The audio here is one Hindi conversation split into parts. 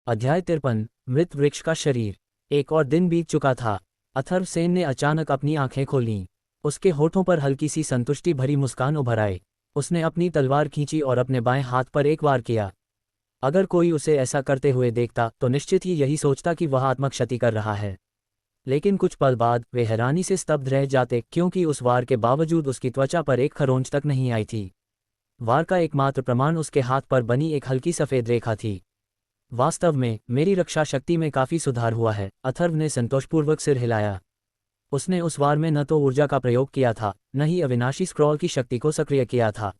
अध्याय 53 मृत वृक्ष का शरीर। एक और दिन बीत चुका था। अथर्वसेन ने अचानक अपनी आंखें खोलीं। उसके होठों पर हल्की सी संतुष्टि भरी मुस्कान उभर आई। उसने अपनी तलवार खींची और अपने बाएं हाथ पर एक वार किया। अगर कोई उसे ऐसा करते हुए देखता तो निश्चित ही यही सोचता कि वह आत्मक्षति कर रहा है। लेकिन कुछ पल बाद वे हैरानी से स्तब्ध रह जाते, क्योंकि उस वार के बावजूद उसकी त्वचा पर एक खरोंच तक नहीं आई थी। वार का एकमात्र प्रमाण उसके हाथ पर बनी एक हल्की सफ़ेद रेखा थी। वास्तव में मेरी रक्षा शक्ति में काफ़ी सुधार हुआ है, अथर्व ने संतोषपूर्वक सिर हिलाया। उसने उस वार में न तो ऊर्जा का प्रयोग किया था, न ही अविनाशी स्क्रॉल की शक्ति को सक्रिय किया था।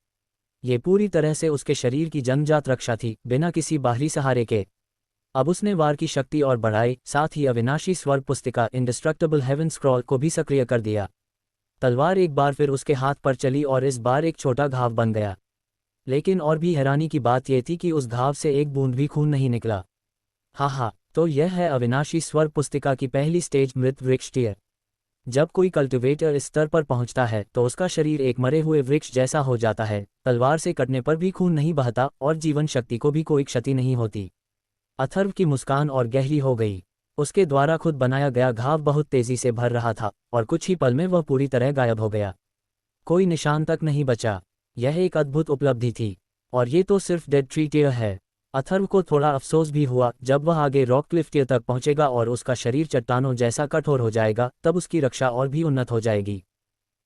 ये पूरी तरह से उसके शरीर की जन्मजात रक्षा थी, बिना किसी बाहरी सहारे के। अब उसने वार की शक्ति और बढ़ाई, साथ ही अविनाशी स्वर्ग पुस्तिका इंडिस्ट्रक्टेबल हेवन स्क्रॉल को भी सक्रिय कर दिया। तलवार एक बार फिर उसके हाथ पर चली और इस बार एक छोटा घाव बन गया। लेकिन और भी हैरानी की बात यह थी कि उस घाव से एक बूंद भी खून नहीं निकला। हाँ, तो यह है अविनाशी स्वर्ग पुस्तिका की पहली स्टेज, मृत वृक्ष टियर। जब कोई कल्टिवेटर इस स्तर पर पहुंचता है तो उसका शरीर एक मरे हुए वृक्ष जैसा हो जाता है। तलवार से कटने पर भी खून नहीं बहता और जीवन शक्ति को भी कोई क्षति नहीं होती। अथर्व की मुस्कान और गहरी हो गई। उसके द्वारा खुद बनाया गया घाव बहुत तेजी से भर रहा था और कुछ ही पल में वह पूरी तरह गायब हो गया। कोई निशान तक नहीं बचा। यह एक अद्भुत उपलब्धि थी। और ये तो सिर्फ डेड ट्री टियर है। अथर्व को थोड़ा अफसोस भी हुआ, जब वह आगे रॉक क्लिफ टियर तक पहुंचेगा और उसका शरीर चट्टानों जैसा कठोर हो जाएगा, तब उसकी रक्षा और भी उन्नत हो जाएगी।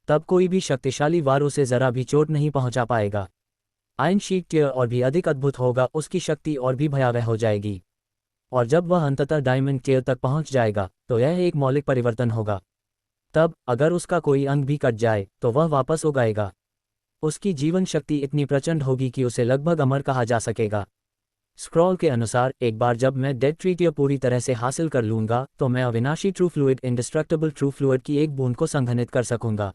तब कोई भी शक्तिशाली वार उसे जरा भी चोट नहीं पहुंचा पाएगा। आयन शीट टियर और भी अधिक अद्भुत होगा, उसकी शक्ति और भी भयावह हो जाएगी। और जब वह अंततः डायमंड टियर तक पहुंच जाएगा तो यह एक मौलिक परिवर्तन होगा। तब अगर उसका कोई अंग भी कट जाए तो वह वापस उगाएगा। उसकी जीवन शक्ति इतनी प्रचंड होगी कि उसे लगभग अमर कहा जा सकेगा। स्क्रॉल के अनुसार एक बार जब मैं डेड ट्री टियर पूरी तरह से हासिल कर लूंगा तो मैं अविनाशी true fluid indestructible true fluid की एक बूंद को संघनित कर सकूंगा।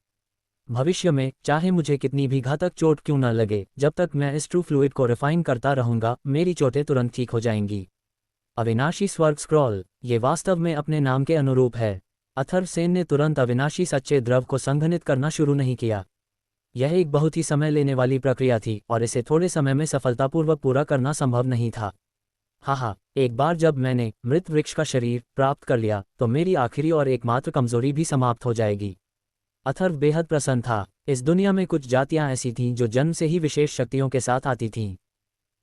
भविष्य में चाहे मुझे कितनी भी घातक चोट क्यों न लगे, जब तक मैं इस ट्रू फ्लूइड को रिफाइन करता रहूंगा, मेरी चोटें तुरंत ठीक हो जाएंगी। अविनाशी स्वर्ग स्क्रॉल, ये वास्तव में अपने नाम के अनुरूप है। अथर्वसेन ने तुरंत अविनाशी सच्चे द्रव को संघनित करना शुरू नहीं किया। यह एक बहुत ही समय लेने वाली प्रक्रिया थी और इसे थोड़े समय में सफलतापूर्वक पूरा करना संभव नहीं था। हाँ, एक बार जब मैंने मृत वृक्ष का शरीर प्राप्त कर लिया तो मेरी आखिरी और एकमात्र कमजोरी भी समाप्त हो जाएगी। अथर्व बेहद प्रसन्न था। इस दुनिया में कुछ जातियां ऐसी थीं जो जन्म से ही विशेष शक्तियों के साथ आती थीं।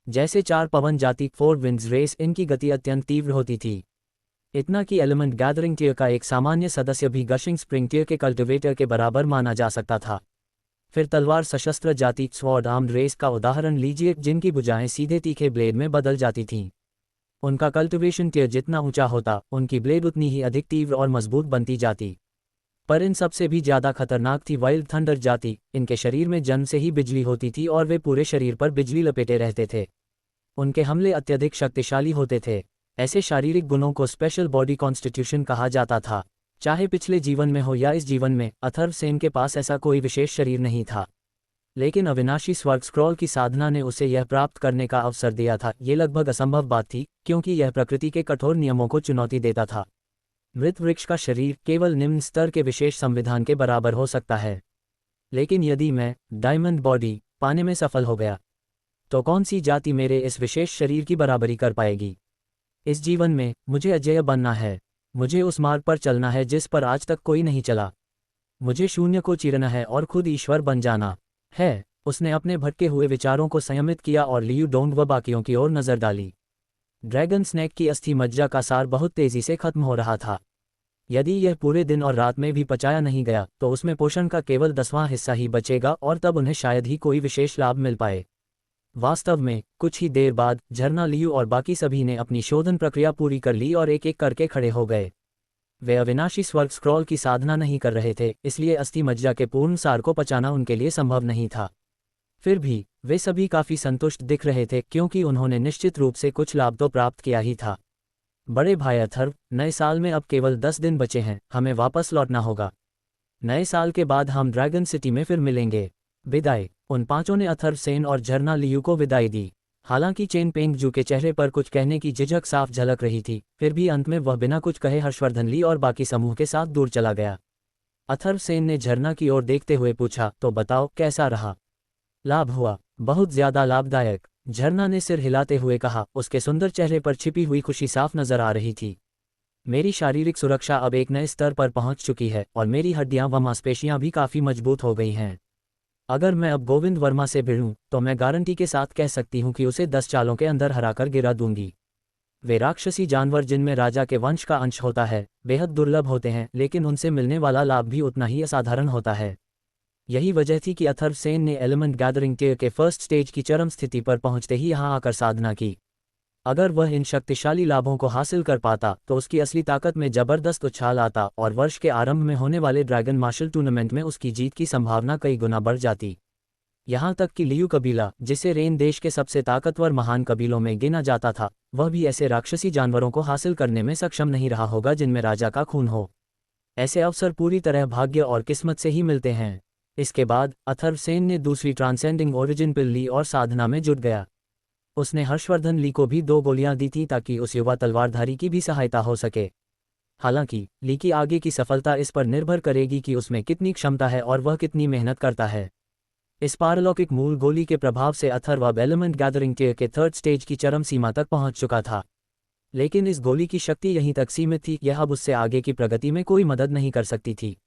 जैसे 4 पवन जाति 4 विंड्स रेस, इनकी गति अत्यंत तीव्र होती थी। इतना कि एलिमेंट गैदरिंग टियर का एक सामान्य सदस्य भी गशिंग स्प्रिंग टियर के कल्टिवेटर के बराबर माना जा सकता था। फिर तलवार सशस्त्र जाति स्वॉर्ड आर्म्ड रेस का उदाहरण लीजिए, जिनकी भुजाएं सीधे तीखे ब्लेड में बदल जाती थीं। उनका कल्टिवेशन टियर जितना ऊंचा होता, उनकी ब्लेड उतनी ही अधिक तीव्र और मजबूत बनती जाती। पर इन सबसे भी ज़्यादा खतरनाक थी वाइल्ड थंडर जाति। इनके शरीर में जन्म से ही बिजली होती थी और वे पूरे शरीर पर बिजली लपेटे रहते थे। उनके हमले अत्यधिक शक्तिशाली होते थे। ऐसे शारीरिक गुणों को स्पेशल बॉडी कॉन्स्टिट्यूशन कहा जाता था। चाहे पिछले जीवन में हो या इस जीवन में, अथर्वसेन के पास ऐसा कोई विशेष शरीर नहीं था। लेकिन अविनाशी स्वर्ग स्क्रॉल की साधना ने उसे यह प्राप्त करने का अवसर दिया था। ये लगभग असंभव बात थी, क्योंकि यह प्रकृति के कठोर नियमों को चुनौती देता था। मृत वृक्ष का शरीर केवल निम्न स्तर के विशेष संविधान के बराबर हो सकता है। लेकिन यदि मैं डायमंड बॉडी पाने में सफल हो गया, तो कौन सी जाति मेरे इस विशेष शरीर की बराबरी कर पाएगी? इस जीवन में मुझे अजेय बनना है। मुझे उस मार्ग पर चलना है जिस पर आज तक कोई नहीं चला। मुझे शून्य को चीरना है और खुद ईश्वर बन जाना है। उसने अपने भटके हुए विचारों को संयमित किया और लियू डोंग व बाकियों की ओर नजर डाली। ड्रैगन स्नैक की अस्थि मज्जा का सार बहुत तेजी से खत्म हो रहा था। यदि यह पूरे दिन और रात में भी पचाया नहीं गया तो उसमें पोषण का केवल 10वां हिस्सा ही बचेगा और तब उन्हें शायद ही कोई विशेष लाभ मिल पाए। वास्तव में कुछ ही देर बाद झरना, लियू और बाकी सभी ने अपनी शोधन प्रक्रिया पूरी कर ली और एक एक करके खड़े हो गए। वे अविनाशी स्वर्ग स्क्रॉल की साधना नहीं कर रहे थे, इसलिए अस्थि मज्जा के पूर्ण सार को पचाना उनके लिए संभव नहीं था। फिर भी वे सभी काफी संतुष्ट दिख रहे थे, क्योंकि उन्होंने निश्चित रूप से कुछ लाभ तो प्राप्त किया ही था। बड़े भाई अथर्व, नए साल में अब केवल 10 दिन बचे हैं। हमें वापस लौटना होगा। नए साल के बाद हम ड्रैगन सिटी में फिर मिलेंगे। विदाई। उन पांचों ने अथर्वसेन और झरना, लियू को विदाई दी। हालांकि चेन पेंगजू के चेहरे पर कुछ कहने की झिझक साफ झलक रही थी, फिर भी अंत में वह बिना कुछ कहे हर्षवर्धन ली और बाकी समूह के साथ दूर चला गया। अथर्वसेन ने झरना की ओर देखते हुए पूछा, तो बताओ कैसा रहा? लाभ हुआ? बहुत ज्यादा लाभदायक। झरना ने सिर हिलाते हुए कहा, उसके सुंदर चेहरे पर छिपी हुई खुशी साफ नजर आ रही थी। मेरी शारीरिक सुरक्षा अब एक नए स्तर पर पहुंच चुकी है और मेरी हड्डियां व मांसपेशियां भी काफी मजबूत हो गई हैं। अगर मैं अब गोविंद वर्मा से भिड़ूं तो मैं गारंटी के साथ कह सकती हूं कि उसे 10 चालों के अंदर हराकर गिरा दूंगी। वे राक्षसी जानवर जिनमें राजा के वंश का अंश होता है बेहद दुर्लभ होते हैं, लेकिन उनसे मिलने वाला लाभ भी उतना ही असाधारण होता है। यही वजह थी कि अथर्वसेन ने एलिमेंट गैदरिंग टियर के फर्स्ट स्टेज की चरम स्थिति पर पहुंचते ही यहां आकर साधना की। अगर वह इन शक्तिशाली लाभों को हासिल कर पाता तो उसकी असली ताकत में जबरदस्त उछाल आता और वर्ष के आरंभ में होने वाले ड्रैगन मार्शल टूर्नामेंट में उसकी जीत की संभावना कई गुना बढ़ जाती। यहाँ तक कि लियू कबीला, जिसे रेन देश के सबसे ताकतवर महान कबीलों में गिना जाता था, वह भी ऐसे राक्षसी जानवरों को हासिल करने में सक्षम नहीं रहा होगा जिनमें राजा का खून हो। ऐसे अवसर पूरी तरह भाग्य और किस्मत से ही मिलते हैं। इसके बाद अथर्वसेन ने दूसरी ट्रांसेंडिंग ओरिजिन पिल ली और साधना में जुट गया। उसने हर्षवर्धन ली को भी 2 गोलियां दी थी ताकि उस युवा तलवारधारी की भी सहायता हो सके। हालांकि ली की आगे की सफलता इस पर निर्भर करेगी कि उसमें कितनी क्षमता है और वह कितनी मेहनत करता है। इस पारलौकिक मूल गोली के प्रभाव से अथर्व अब एलिमेंट गैदरिंग टियर के 3rd स्टेज की चरम सीमा तक पहुंच चुका था। लेकिन इस गोली की शक्ति यहीं तक सीमित थी, यह अब उससे आगे की प्रगति में कोई मदद नहीं कर सकती थी।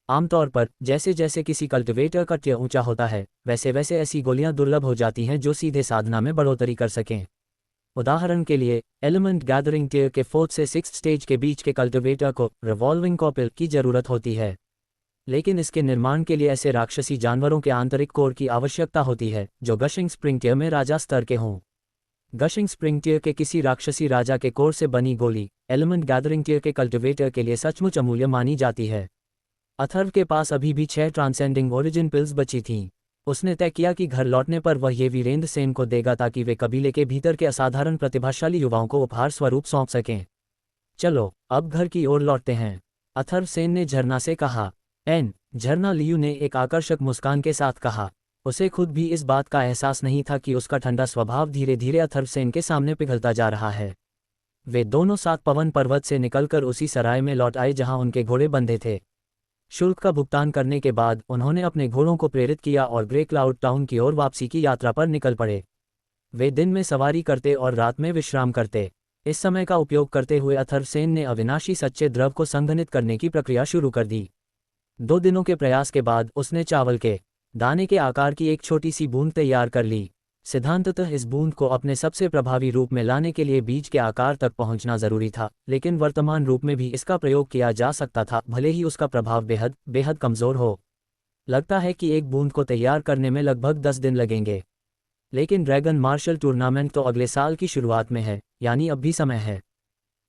आमतौर पर जैसे जैसे किसी कल्टिवेटर का टियर ऊंचा होता है वैसे वैसे ऐसी गोलियां दुर्लभ हो जाती हैं जो सीधे साधना में बढ़ोतरी कर सकें। उदाहरण के लिए एलिमेंट गैदरिंग टियर के 4th से 6th स्टेज के बीच के कल्टिवेटर को रिवॉल्विंग कॉपिल की जरूरत होती है। लेकिन इसके निर्माण के लिए ऐसे राक्षसी जानवरों के आंतरिक कोर की आवश्यकता होती है जो गशिंग स्प्रिंग टियर में राजा स्तर के हों। गशिंग स्प्रिंग टियर के किसी राक्षसी राजा के कोर से बनी गोली एलिमेंट गैदरिंग टियर के कल्टिवेटर के लिए सचमुच अमूल्य मानी जाती है। अथर्व के पास अभी भी 6 ट्रांसेंडिंग ओरिजिन पिल्स बची थीं। उसने तय किया कि घर लौटने पर वह ये वीरेंद्र सेन को देगा ताकि वे कबीले के भीतर के असाधारण प्रतिभाशाली युवाओं को उपहार स्वरूप सौंप सकें। चलो अब घर की ओर लौटते हैं, अथर्वसेन ने झरना से कहा। झरना, लियू ने एक आकर्षक मुस्कान के साथ कहा। उसे खुद भी इस बात का एहसास नहीं था कि उसका ठंडा स्वभाव धीरे धीरे अथर्वसेन के सामने पिघलता जा रहा है। वे दोनों 7 पवन पर्वत से निकलकर उसी सराय में लौट आए जहां उनके घोड़े बंधे थे। शुल्क का भुगतान करने के बाद उन्होंने अपने घोड़ों को प्रेरित किया और ग्रे क्लाउड टाउन की ओर वापसी की यात्रा पर निकल पड़े। वे दिन में सवारी करते और रात में विश्राम करते। इस समय का उपयोग करते हुए अथर्वसेन ने अविनाशी सच्चे द्रव को संघनित करने की प्रक्रिया शुरू कर दी। 2 दिनों के प्रयास के बाद उसने चावल के दाने के आकार की एक छोटी सी बूंद तैयार कर ली। सिद्धांततः इस बूंद को अपने सबसे प्रभावी रूप में लाने के लिए बीज के आकार तक पहुंचना जरूरी था, लेकिन वर्तमान रूप में भी इसका प्रयोग किया जा सकता था, भले ही उसका प्रभाव बेहद बेहद कमजोर हो। लगता है कि एक बूंद को तैयार करने में लगभग 10 दिन लगेंगे। लेकिन ड्रैगन मार्शल टूर्नामेंट तो अगले साल की शुरुआत में है, यानी अब भी समय है।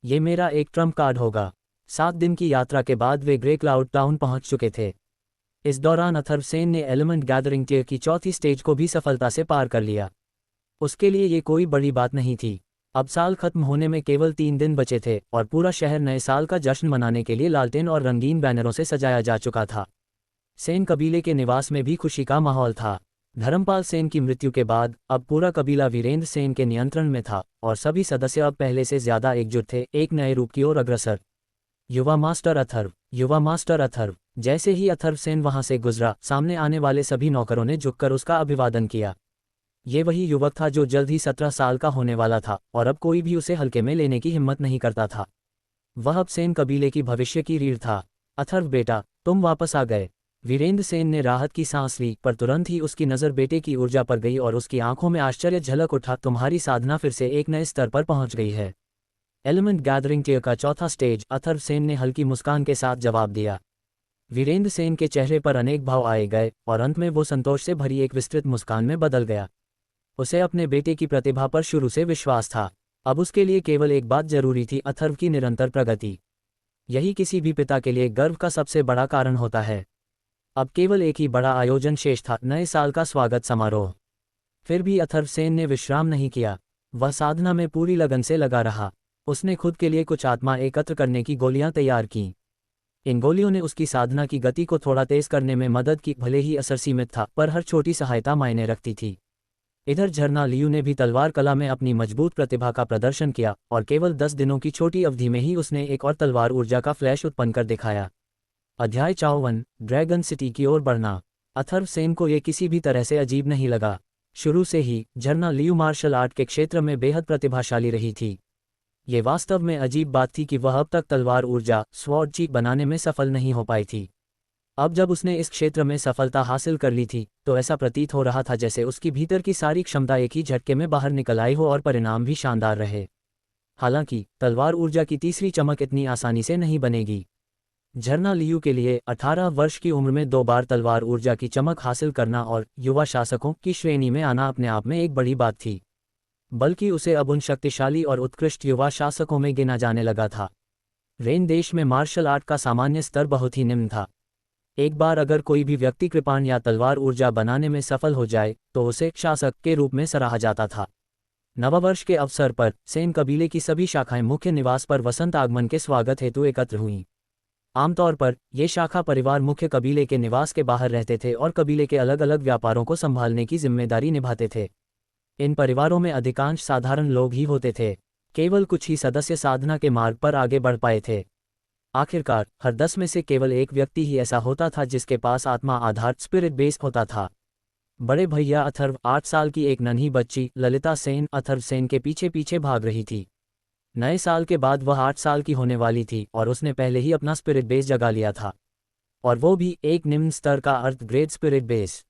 ये मेरा एक ट्रम्प कार्ड होगा। 7 दिन की यात्रा के बाद वे ग्रे क्लाउड टाउन पहुंच चुके थे। इस दौरान अथर्वसेन ने एलिमेंट गैदरिंग टियर की 4थी स्टेज को भी सफलता से पार कर लिया। उसके लिए ये कोई बड़ी बात नहीं थी। अब साल खत्म होने में केवल 3 दिन बचे थे और पूरा शहर नए साल का जश्न मनाने के लिए लालटेन और रंगीन बैनरों से सजाया जा चुका था। सेन कबीले के निवास में भी खुशी का माहौल था। धर्मपाल सेन की मृत्यु के बाद अब पूरा कबीला वीरेंद्र सेन के नियंत्रण में था और सभी सदस्य अब पहले से ज्यादा एकजुट थे, एक नए रूप की ओर अग्रसर। युवा मास्टर अथर्व, युवा मास्टर अथर्व। जैसे ही अथर्वसेन वहां से गुजरा, सामने आने वाले सभी नौकरों ने झुककर उसका अभिवादन किया। ये वही युवक था जो जल्द ही 17 साल का होने वाला था और अब कोई भी उसे हल्के में लेने की हिम्मत नहीं करता था। वह अब सेन कबीले की भविष्य की रीढ़ था। अथर्व बेटा, तुम वापस आ गए। वीरेंद्र सेन ने राहत की सांस ली, पर तुरंत ही उसकी नज़र बेटे की ऊर्जा पर गई और उसकी आंखों में आश्चर्य झलक उठा। तुम्हारी साधना फिर से एक नए स्तर पर पहुंच गई है। एलिमेंट गैदरिंग टियर का 4था स्टेज, अथर्वसेन ने हल्की मुस्कान के साथ जवाब दिया। वीरेंद्र सेन के चेहरे पर अनेक भाव आए गए और अंत में वो संतोष से भरी एक विस्तृत मुस्कान में बदल गया। उसे अपने बेटे की प्रतिभा पर शुरू से विश्वास था। अब उसके लिए केवल एक बात जरूरी थी, अथर्व की निरंतर प्रगति। यही किसी भी पिता के लिए गर्व का सबसे बड़ा कारण होता है। अब केवल एक ही बड़ा आयोजन शेष था, नए साल का स्वागत समारोह। फिर भी अथर्वसेन ने विश्राम नहीं किया। वह साधना में पूरी लगन से लगा रहा। उसने खुद के लिए कुछ आत्मा एकत्र करने की गोलियां तैयार कीं। इन गोलियों ने उसकी साधना की गति को थोड़ा तेज करने में मदद की। भले ही असर सीमित था, पर हर छोटी सहायता मायने रखती थी। इधर झरना लियू ने भी तलवार कला में अपनी मजबूत प्रतिभा का प्रदर्शन किया और केवल 10 दिनों की छोटी अवधि में ही उसने एक और तलवार ऊर्जा का फ्लैश उत्पन्न कर दिखाया। अध्याय 54, ड्रैगन सिटी की ओर बढ़ना। अथर्वसेन को ये किसी भी तरह से अजीब नहीं लगा। शुरू से ही झरना लियू मार्शल आर्ट के क्षेत्र में बेहद प्रतिभाशाली रही थी। ये वास्तव में अजीब बात थी कि वह अब तक तलवार ऊर्जा स्वॉर्ड चीक बनाने में सफल नहीं हो पाई थी। अब जब उसने इस क्षेत्र में सफलता हासिल कर ली थी तो ऐसा प्रतीत हो रहा था जैसे उसकी भीतर की सारी क्षमता एक ही झटके में बाहर निकल आई हो और परिणाम भी शानदार रहे। हालांकि तलवार ऊर्जा की तीसरी चमक इतनी आसानी से नहीं बनेगी। झरना लियू के लिए 18 वर्ष की उम्र में 2 बार तलवार ऊर्जा की चमक हासिल करना और युवा शासकों की श्रेणी में आना अपने आप में एक बड़ी बात थी, बल्कि उसे अब उन शक्तिशाली और उत्कृष्ट युवा शासकों में गिना जाने लगा था। रेन देश में मार्शल आर्ट का सामान्य स्तर बहुत ही निम्न था। एक बार अगर कोई भी व्यक्ति कृपाण या तलवार ऊर्जा बनाने में सफल हो जाए तो उसे शासक के रूप में सराहा जाता था। नववर्ष के अवसर पर सेन कबीले की सभी शाखाएं मुख्य निवास पर वसंत आगमन के स्वागत हेतु एकत्र हुईं। आमतौर पर ये शाखा परिवार मुख्य कबीले के निवास के बाहर रहते थे और कबीले के अलग अलग व्यापारों को संभालने की जिम्मेदारी निभाते थे। इन परिवारों में अधिकांश साधारण लोग ही होते थे, केवल कुछ ही सदस्य साधना के मार्ग पर आगे बढ़ पाए थे। आखिरकार हर 10 में से केवल एक व्यक्ति ही ऐसा होता था जिसके पास आत्मा आधारित स्पिरिट बेस होता था। बड़े भैया अथर्व 8 साल की एक नन्ही बच्ची ललिता सेन अथर्व सेन के पीछे पीछे भाग रही थी। नए साल के बाद वह 8 साल की होने वाली थी और उसने पहले ही अपना स्पिरिट बेस जगा लिया था, और वो भी एक निम्न स्तर का अर्थ ग्रेड स्पिरिट बेस।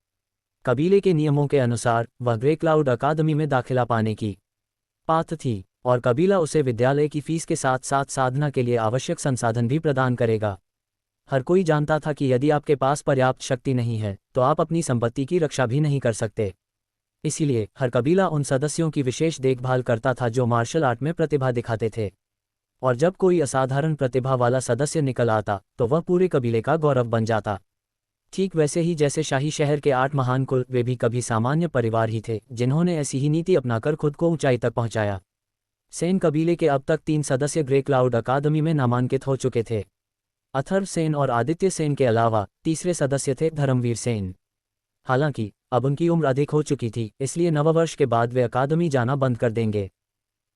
कबीले के नियमों के अनुसार वह ग्रे क्लाउड अकादमी में दाखिला पाने की पात्र थी और कबीला उसे विद्यालय की फीस के साथ साथ साधना के लिए आवश्यक संसाधन भी प्रदान करेगा। हर कोई जानता था कि यदि आपके पास पर्याप्त शक्ति नहीं है तो आप अपनी संपत्ति की रक्षा भी नहीं कर सकते। इसीलिए हर कबीला उन सदस्यों की विशेष देखभाल करता था जो मार्शल आर्ट में प्रतिभा दिखाते थे, और जब कोई असाधारण प्रतिभा वाला सदस्य निकल आता तो वह पूरे कबीले का गौरव बन जाता। ठीक वैसे ही जैसे शाही शहर के 8 महान कुल, वे भी कभी सामान्य परिवार ही थे जिन्होंने ऐसी ही नीति अपनाकर खुद को ऊंचाई तक पहुंचाया। सेन कबीले के अब तक 3 सदस्य ग्रे क्लाउड अकादमी में नामांकित हो चुके थे। अथर्व सेन और आदित्य सेन के अलावा तीसरे सदस्य थे धर्मवीर सेन। हालांकि अब उनकी उम्र अधिक हो चुकी थी, इसलिए नववर्ष के बाद वे अकादमी जाना बंद कर देंगे।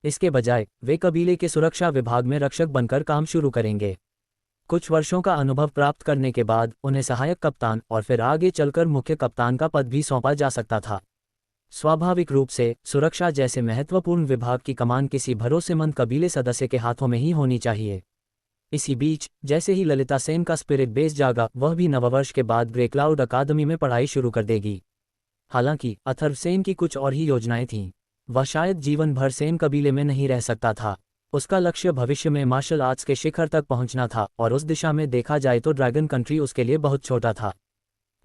इसके बजाय वे कबीले के सुरक्षा विभाग में रक्षक बनकर काम शुरू करेंगे। कुछ वर्षों का अनुभव प्राप्त करने के बाद उन्हें सहायक कप्तान और फिर आगे चलकर मुख्य कप्तान का पद भी सौंपा जा सकता था। स्वाभाविक रूप से सुरक्षा जैसे महत्वपूर्ण विभाग की कमान किसी भरोसेमंद कबीले सदस्य के हाथों में ही होनी चाहिए। इसी बीच जैसे ही ललिता सेन का स्पिरिट बेस जागा, वह भी नववर्ष के बाद ग्रे क्लाउड अकादमी में पढ़ाई शुरू कर देगी। हालांकि अथर्व सेन की कुछ और ही योजनाएं थीं। वह शायद जीवन भर सेन कबीले में नहीं रह सकता था। उसका लक्ष्य भविष्य में मार्शल आर्ट्स के शिखर तक पहुंचना था, और उस दिशा में देखा जाए तो ड्रैगन कंट्री उसके लिए बहुत छोटा था।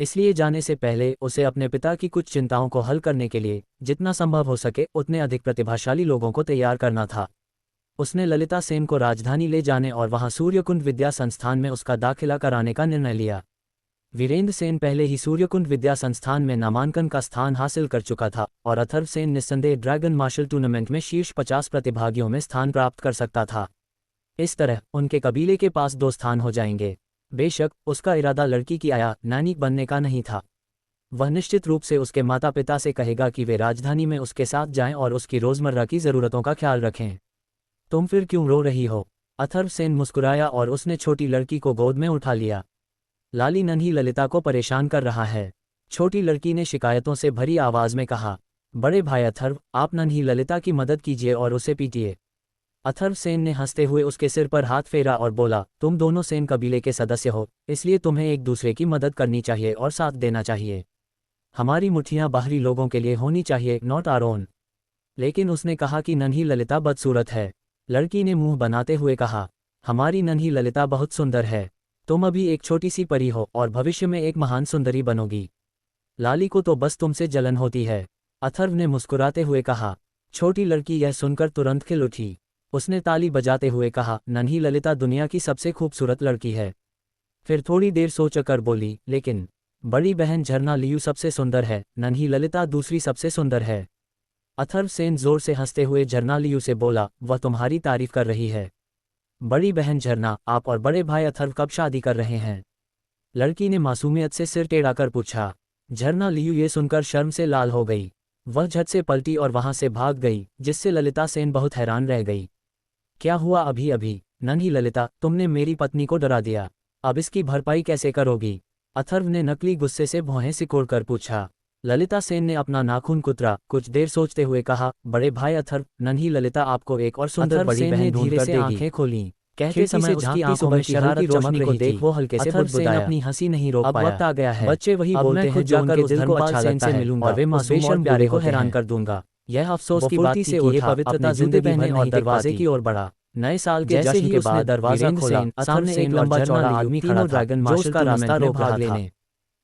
इसलिए जाने से पहले उसे अपने पिता की कुछ चिंताओं को हल करने के लिए जितना संभव हो सके उतने अधिक प्रतिभाशाली लोगों को तैयार करना था। उसने ललिता सेन को राजधानी ले जाने और वहां सूर्यकुंड विद्या संस्थान में उसका दाखिला कराने का निर्णय लिया। वीरेंद्र सेन पहले ही सूर्यकुंड विद्या संस्थान में नामांकन का स्थान हासिल कर चुका था, और अथर्व सेन निस्संदेह ड्रैगन मार्शल टूर्नामेंट में शीर्ष 50 प्रतिभागियों में स्थान प्राप्त कर सकता था। इस तरह उनके कबीले के पास 2 स्थान हो जाएंगे। बेशक उसका इरादा लड़की की आया नानी बनने का नहीं था। वह निश्चित रूप से उसके माता पिता से कहेगा कि वे राजधानी में उसके साथ जाएं और उसकी रोजमर्रा की जरूरतों का ख्याल रखें। तुम फिर क्यों रो रही हो? अथर्व सेन मुस्कुराया और उसने छोटी लड़की को गोद में उठा लिया। लाली नन्ही ललिता को परेशान कर रहा है, छोटी लड़की ने शिकायतों से भरी आवाज में कहा। बड़े भाई अथर्व, आप नन्ही ललिता की मदद कीजिए और उसे पीटिए। अथर्व सेन ने हंसते हुए उसके सिर पर हाथ फेरा और बोला, तुम दोनों सेन कबीले के सदस्य हो, इसलिए तुम्हें एक दूसरे की मदद करनी चाहिए और साथ देना चाहिए। हमारी मुठ्ठियां बाहरी लोगों के लिए होनी चाहिए, नॉट आवर ओन। लेकिन उसने कहा कि नन्ही ललिता बदसूरत है। लड़की ने मुंह बनाते हुए कहा, हमारी नन्ही ललिता बहुत सुंदर है। तुम अभी एक छोटी सी परी हो और भविष्य में एक महान सुंदरी बनोगी। लाली को तो बस तुमसे जलन होती है, अथर्व ने मुस्कुराते हुए कहा। छोटी लड़की यह सुनकर तुरंत खिल उठी। उसने ताली बजाते हुए कहा, नन्ही ललिता दुनिया की सबसे खूबसूरत लड़की है। फिर थोड़ी देर सोचकर बोली, लेकिन बड़ी बहन झरना लियू सबसे सुंदर है, नन्ही ललिता दूसरी सबसे सुंदर है। अथर्व सेन जोर से हंसते हुए झरना लियू से बोला, वह तुम्हारी तारीफ कर रही है। बड़ी बहन झरना, आप और बड़े भाई अथर्व कब शादी कर रहे हैं? लड़की ने मासूमियत से सिर टेढ़ा कर पूछा। झरना लियू ये सुनकर शर्म से लाल हो गई। वह झट से पलटी और वहां से भाग गई, जिससे ललिता सेन बहुत हैरान रह गई। क्या हुआ अभी अभी? नन्ही ललिता, तुमने मेरी पत्नी को डरा दिया, अब इसकी भरपाई कैसे करोगी? अथर्व ने नकली गुस्से से भौहें सिकोड़कर पूछा। ललिता सेन ने अपना नाखून कुतरा, कुछ देर सोचते हुए कहा, बड़े भाई अथर्व, नन्ही ललिता आपको एक और सुंदर बड़ी बहन ढूंढ कर देगी। आंखें खोली, कहते समय उसकी आंखों में शरारत चमक रही थी। वो हल्के से बुदबुदाया, अपनी हंसी नहीं रोक पाया। अब वक्त आ गया है, बच्चे वही बोलते हैं जो उनके दिल को अच्छा लगता है, और वे मासूम और प्यारे को हैरान कर दूंगा। यह अफसोस की बात थी कि ये पवित्रता जिंदगी भर और दरवाजे की ओर बढ़ा। नए साल के जश्न के बाद दरवाजा खोला, सामने एक लंबा चौड़ा आदमी खड़ा था जो उसका रास्ता रोक रहा था।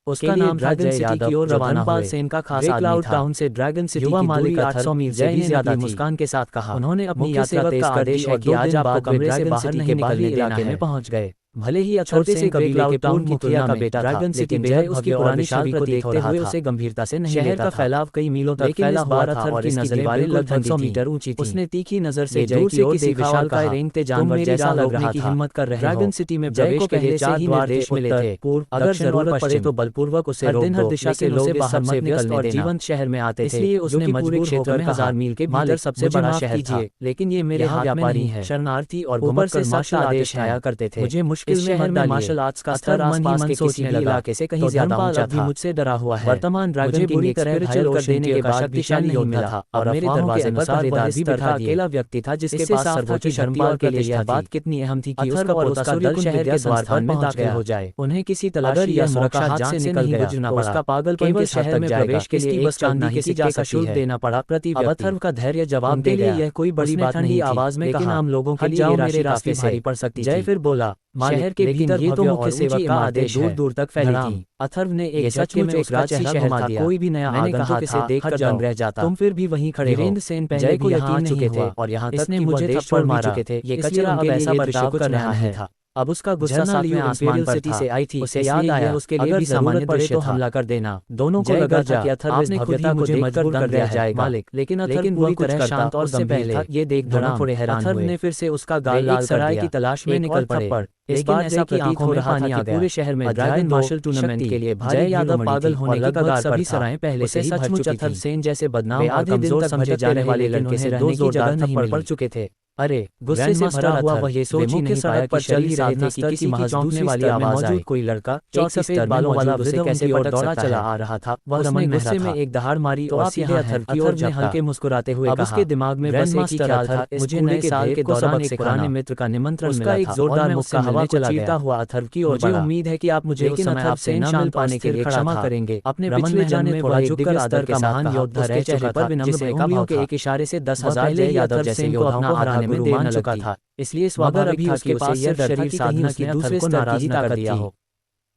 उसका नाम ड्रैगन सिटी की ओर रवाना हुए। सेन का खास आदमी था। टाउन से ड्रैगन सिटी की दूरी 800 मील से भी ज्यादा थी। मुस्कान के साथ कहा, उन्होंने अपनी यात्रा तेज कर दी और 2 दिन बाद कमरे से बाहर नहीं निकलने इलाके में पहुंच गए। भले ही छोटे से कबीले के टाउन की तुलना का बेटा ड्रैगन सिटी बेहद उसकी पुरानी छवि को देखते हुए उसे गंभीरता से नहीं लेता था। शहर का फैलाव कई मीलों तक फैला हुआ था और इसकी दीवारें लगभग 100 मीटर ऊंची थी। उसने तीखी नजर से जय की ओर देखा और कहा, रेंगते जानवर जैसा लग रहा था, हिम्मत कर रहे हो। ड्रैगन सिटी में प्रवेश के लिए 4 निर्देश मिले थे, पूर्व, अगर जरूरत पड़े तो बलपूर्वक उसे रोक दो। हर दिशा से लोग बाहर से व्यस्त और जीवंत शहर में आते थे, इसलिए उसने मजबूर क्षेत्र में 1000 मील के भीतर सबसे बड़ा शहर था। लेकिन ये मेरे हाथ में नहीं है। शरणार्थी और ऊपर से मार्शल आदेश आया करते थे। मुझे मुश्किल शहर में मार्शल आर्ट्स का स्तर आसपास के किसी भी इलाके से कहीं ज्यादा ऊंचा था। मुझसे डरा हुआ है। वर्तमान ड्रैगन की बुरी तरह घायल कर देने के बाद शक्तिशाली नहीं मिला था और मेरे दरवाजे पर पहरेदार भी बैठा अकेला व्यक्ति था जिसके पास सर्वोच्च शर्मगार के लिए यह बात कितनी अहम थी कि उसका और उसका दल शहर के द्वार पर में दाखिल हो जाए। उन्हें किसी तलाशी या सुरक्षा जांच से निकल गया, उसका पागलपन के शहर में प्रवेश के लिए एक चांदी की सिक्के का शुल्क देना पड़ा प्रति व्यक्ति। अथर्व का धैर्य जवाब दे गया, यह कोई बड़ी बात नहीं थी। आवाज में कहा, आम लोगों के लिए मेरे रास्ते भारी पड़ सकती थी। जय फिर बोला, शहर के भीतर ये तो मुख्य सेवक का आदेश दूर दूर तक फैली थी। अथर्व ने एक झटके में उसका चेहरा घुमा दिया। कोई भी नया आगंतुक इसे देखकर दंग रह जाता। तुम फिर भी वहीं खड़े हो। वीरेंद्र सेन पहले भी यहां आ चुके थे और यहां तक कि मुझे थप्पड़ मार चुके थे। ये कचरा अब ऐसा बर्ताव कर रहा है। अब उसका गुस्सा सातवें आसमान पर सिटी से आई थी। उसे याद आया, उसके लिए भी सामान्य पड़े तो हमला कर देना। दोनों को लगा था कि अथर्व इस भव्यता को देखकर दंग रह जाएगा मालिक, लेकिन पूरी तरह शांत और गंभीर था। ये देख दोनों थोड़े हैरान हुए। अथर्व ने फिर से उसका गाल लाल सराय की तलाश में निकल पड़े। इस बार ऐसा प्रतीत हो रहा था कि पूरे शहर में ड्रैगन मार्शल टूर्नामेंट के लिए भारी यादव पागल होने की कगार पर सराय पहले से सचमुच अथर्व सेन जैसे बदनाम और कमजोर समझे जाने वाले लड़के से रहने की जगह नहीं पड़ चुके थे। अरे, गुस्से से भरा हुआ वह ये सोच ही नहीं पाया कि चल ही रहे थे कि किसी महज दूसरी वाली आवाज आई। कोई लड़का एक सफेद बालों वाला उसे कैसे दौड़ा चला आ रहा था। वह उसने गुस्से में एक दहाड़ मारी और सीधे अथर्व की ओर ने हल्के मुस्कुराते हुए कहा, उसके दिमाग में बस एक ही ख्याल था, मुझे नए साल के दौरान एक पुराने मित्र का निमंत्रण मिला था। एक जोरदार मुक्का हवा चला गया हुआ अथर्व की ओर। मुझे उम्मीद है कि आप मुझे उस समय आपसे ना मिल पाने के लिए क्षमा करेंगे। अपने पिछले जन्म में थोड़ा झुककर आदर के महान योद्धा रह चुका था, जिसे उंगलियों के एक इशारे से 10,000 जय यादव जैसे योद्धाओं को हराने में मान चुका था। इसलिए स्वाभाविक था कि उसे यह शरीर साधना की दूसरे स्तर की ताकत दिया हो।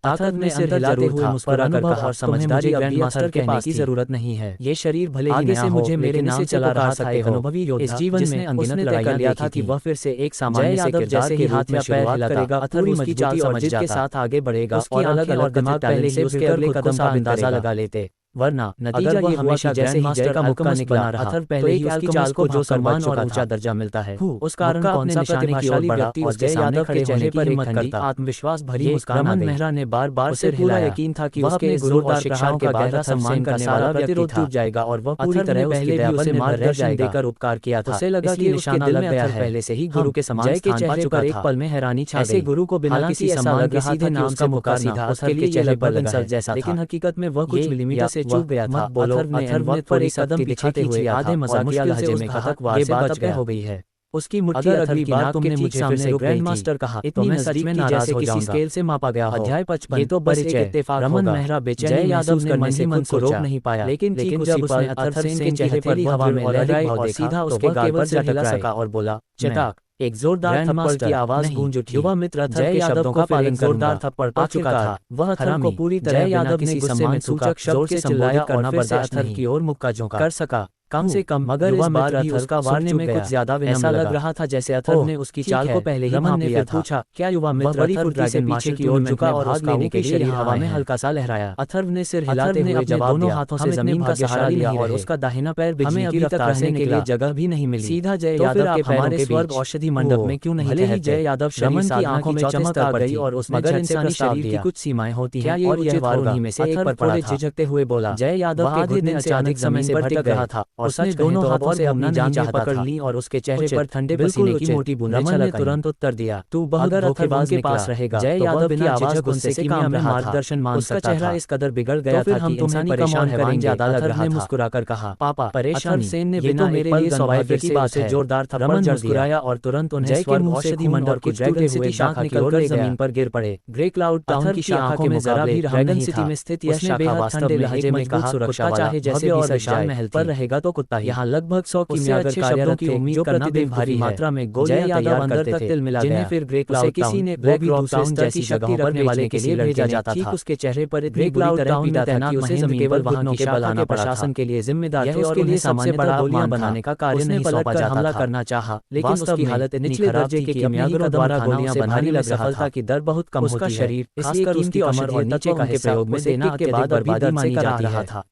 ताकत में सिर हिलाते हुए मुस्कुराकर कहा, और समझदारी ग्रैंड मास्टर कहने की जरूरत नहीं है। ये शरीर भले ही नया हो, लेकिन इसे चला रहा था एक अनुभवी योद्धा इस जीवन में अनगिनत लड़ाइयां लिया था कि वह फिर से एक सामान्य से किरदार के हाथ में पैर हिलाएगा। अथर्व उसकी चाल समझ के साथ आगे बढ़ेगा और अलग अलग दिमाग पहले ही उसके अगले कदम का अंदाजा लगा लेते। वरना नतीजा ये हमेशा जैसे ही जय का मुक्का बना रहा। अथर्व पहले ही उसकी चाल को जो सम्मान और ऊंचा दर्जा मिलता है, उस कारण कौन सा प्रतिभाशाली व्यक्ति उसके सामने खड़े होने पर हिम्मत करता। आत्मविश्वास भरी मुस्कान रमन मेहरा ने बार बार उसे पूरा यकीन था कि उसके गुरु और शिक्षाओं का गहरा सम्मान करने वाला प्रतिरोध टूट जाएगा और वह पूरी तरह पहले भी उसे मार्गदर्शन देकर उपकार किया था। उसे लगा कि निशाना लग गया है, पहले से ही गुरु के समान स्थान पा चुका था। एक पल में हैरानी छा गई। गुरु को बिना किसी सम्मान के सीधे नाम का मुकार था। उसके लिए चेहरे पर लगा जैसा, लेकिन हकीकत में वह कुछ मिलीमीटर से चूक गया था। अथर्व ने पर एक कदम दिखाते हुए आधे मजाकिया लहजे में कहा, ये बात अब हो गई है। उसकी मुट्ठी अगली बार तुमने मुझे सामने ग्रैंड मास्टर कहा, इतनी नजदीक में नाराज हो जाऊंगा। स्केल से मापा गया हो। अध्याय 55। ये तो बस एक इत्तेफाक रमन मेहरा बेचैन यादव ने मन ही मन को रोक नहीं पाया, लेकिन जब उसने अथर्व सेन के चेहरे पर हवा में लहराई और सीधा उसके गाल पर जा टकरा सका और बोला, चटाक। एक जोरदार थप्पड़ की आवाज गूंज उठी। युवा मित्र जय यादव का पालन जोरदार थप्पड़ पा चुका था। वह अथर्व को पूरी तरह यादव ने गुस्से में सूचक शब्द से चिल्लाया और फिर से अथर्व की ओर मुक्का झोंका कर सका। कम से कम मगर इस बार भी उसका वारने में कुछ ज्यादा ऐसा लग रहा था जैसे अथर्व ने उसकी चाल को पहले ही मान लिया था। पूछा, क्या युवा मित्र अथर्व से पीछे की ओर झुका और भाग लेने के लिए हवा में हल्का सा लहराया। अथर्व ने सिर हिलाते हुए जवाब दोनों हाथों से जमीन का सहारा लिया और उसका दाहिना पैर बिजली की रफ्तार से के लिए जगह भी नहीं मिली। सीधा जय यादव के पैरों के स्वर्ग औषधि मंडप में क्यों नहीं ठहरते। जय यादव शर्मन की आंखों में चमक आ गई और उसने इंसानी शरीर की कुछ सीमाएं होती हैं और यह वार उन्हीं में से एक पर थोड़े झिझकते हुए बोला। जय यादव आधे दिन से अचानक समय से भटक रहा था और उसने दोनों हाथों से अपनी जांघें पकड़ ली और उसके चेहरे पर ठंडे पसीने की मोटी बूंदें छलक आईं। तुरंत उत्तर दिया, तू बहुत धोखेबाज के पास रहेगा। जय यादव की आवाज गुस्से से काम में मार्गदर्शन मांग सकता था। उसका चेहरा इस कदर बिगड़ गया था कि इंसान परेशान परेशान ज्यादा लग रहा था। मुस्कुराकर कहा, पापा परेशानी, सेन ने बिना मेरे लिए सौभाग्य की बात है। जोरदार थप्पड़ मुस्कुराया और तुरंत उन्हें जय के मुंह से मंडल की ड्रैगन सिटी शाखा निकलकर जमीन पर गिर पड़े। ग्रे क्लाउड टाउन की आंखों में जरा भी ड्रैगन सिटी में स्थित यह शाखा वास्तव में लहजे में कहा, सुरक्षा चाहे जैसे भी विशाल महल पर रहेगा तो कुत्ता ही। यहाँ लगभग 100 कीमियागर कार्यरत थे जो प्रतिदिन भारी मात्रा में गोलियां तैयार करते थे, जिन्हें फिर ग्रे क्लाउड किसी ने ब्लैक रॉक टाउन जैसी जगहों पर भेजने के लिए भेजा जाता था। उसके चेहरे पर ग्रे क्लाउड टाउन में तैनात उसे जमीन पर वाहनों के बलाना प्रशासन के लिए जिम्मेदार थे और उसके लिए सबसे बड़ा गोलियां बनाने का कार्य नहीं सौंपा जाता था। हमला करना चाहा, लेकिन उसकी हालत निचले दर्जे के कीमियागरों द्वारा गोलियां बनाने में सफलता की दर बहुत कम होती है। उसका शरीर, खासकर उसकी कमर और नीचे के प्रयोग में देना के बाद बर्बादी मानी जा रहा था।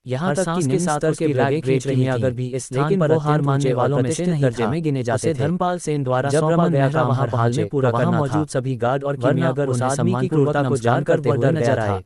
यहाँ तक कि निम्न स्तर के ब्लैक ग्रेट कीमियागर भी इस स्थान पर हार मानने वालों में से दर्जे में गिने जाते थे। धर्मपाल सेन द्वारा सौंपा गया काम हर हाल में पूरा करना था। मौजूद सभी गार्ड और कीमियागर उस आदमी की क्रूरता को जानकर डर नजर आए।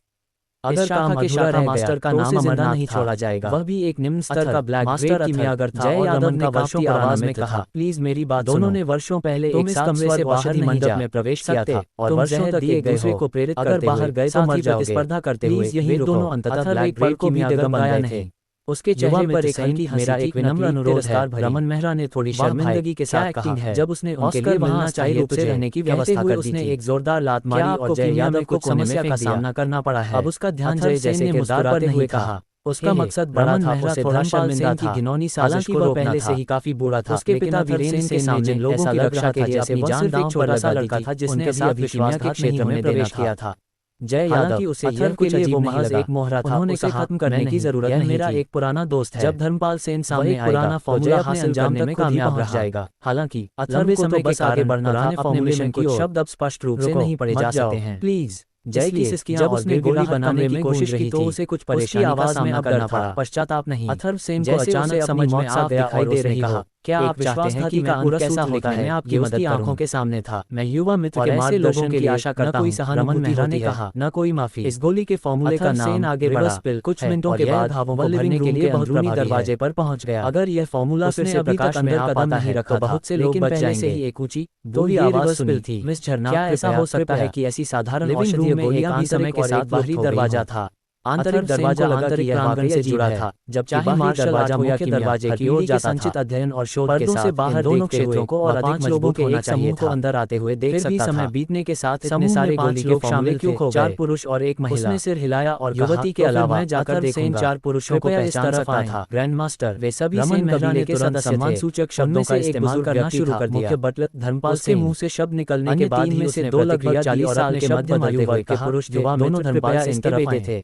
अगर काम अधूरा रह मास्टर का नाम जिंदा नहीं छोड़ा जाएगा। वह भी एक निम्न स्तर का ब्लैक ग्रेट कीमियागर था। जय यादव ने कांपती आवाज में कहा, प्लीज मेरी बात सुनो। दोनों ने वर्षों पहले एक साथ कमरे से बाहर मंडप में प्रवेश किया था और वर्षों तक एक दूसरे को प्रेरित करते हुए अगर बाहर गए तो मर जाओगे। स्पर्धा करते हुए वे दोनों अंततः ब्लैक ग्रेट कीमियागर बन गए नहीं। उसके चेहरे पर एक हल्की हंसी, मेरा एक विनम्र अनुरोध है। रमन मेहरा ने थोड़ी शर्मिंदगी के साथ कहा, जब उसने उनके लिए वहां अस्थायी रूप से रहने की व्यवस्था कर दी थी। एक जोरदार लात मारी और जय यादव को समस्या का सामना करना पड़ा है। अब उसका ध्यान जय जैसे मुस्कुराते हुए कहा, उसका मकसद बड़ा था, उसे थोड़ा शर्मिंदा था। घिनौनी साजिश को रोकना पहले से ही काफी बुरा था। उसके पिता वीरेंद्र सेन के सामने लोगों की रक्षा के लिए अपनी जान दांव पर लगा दी थी, जिसने साथ विश्वास के क्षेत्र में प्रवेश किया था। जय यादव उसे यह के लिए वो महज एक मोहरा था, उन्होंने इसे खत्म करने की जरूरत नहीं। मेरा एक पुराना दोस्त है। जब धर्मपाल सेन सामने आएगा फॉर्मूला हासिल करने में कामयाब रह जाएगा। हालांकि लंबे समय बस आगे बढ़ना था। अपने मिशन की शब्द अब स्पष्ट रूप से नहीं पढ़े जा सकते हैं। प्लीज जय की सिस्कियां जब उसने गोली बनाने की कोशिश की तो उसे कुछ परेशानी का सामना करना पड़ा। पश्चाताप नहीं। अथर्व सेन को अचानक समझ में आ गया और दिखाई दे रही हो, क्या आप चाहते हैं कि मैं पूरा कैसा होता है? मैं आपकी मदद आंखों के सामने था। मैं युवा मित्र के मार्गदर्शन की आशा करता हूं। रमन मेहरा ने कहा, न कोई माफी। इस गोली के फॉर्मूले का नाम आगे बढ़ा। कुछ मिनटों के बाद भावों को भरने के लिए अंदरूनी दरवाजे पर पहुंच गया। अगर यह फॉर्मूला फिर से प्रकाश में कदम नहीं रखा बहुत से लोग बच जाएंगे। ही एक ऊंची दोहरी आवाज सुनी थी, मिस झरना, क्या ऐसा हो सकता है कि ऐसी साधारण औषधीय गोलियां भी समय के साथ बाहरी दरवाजा था? आंतरिक दरवाजा आंतरिक प्रांगण से जुड़ा था। जब चाहे मार्शल दरवाजा मुख्य दरवाजे की ओर जाता संचित अध्ययन और शोध के साथ बाहर दोनों क्षेत्रों को और अधिक लोगों के एक समूह को अंदर आते हुए देख सकता था। समय बीतने के साथ इतने सारे गोली के शामिल क्यों हो गए? 4 पुरुष और एक महिला। उसने सिर हिलाया और युवती के अलावा मैं जाकर देखूंगा। 4 पुरुषों को पहचान सकता था। ग्रैंड मास्टर वे सभी सेन कबीले के सदस्य थे। सूचक शब्दों का इस्तेमाल करना शुरू कर दिया। मुख्य बटलर धर्मपाल के मुंह से शब्द निकलने के बाद ही उसने 2 लगभग 40 साल के मध्यम आयु वर्ग के पुरुष थे। दोनों धर्मपाल सेन के बेटे थे।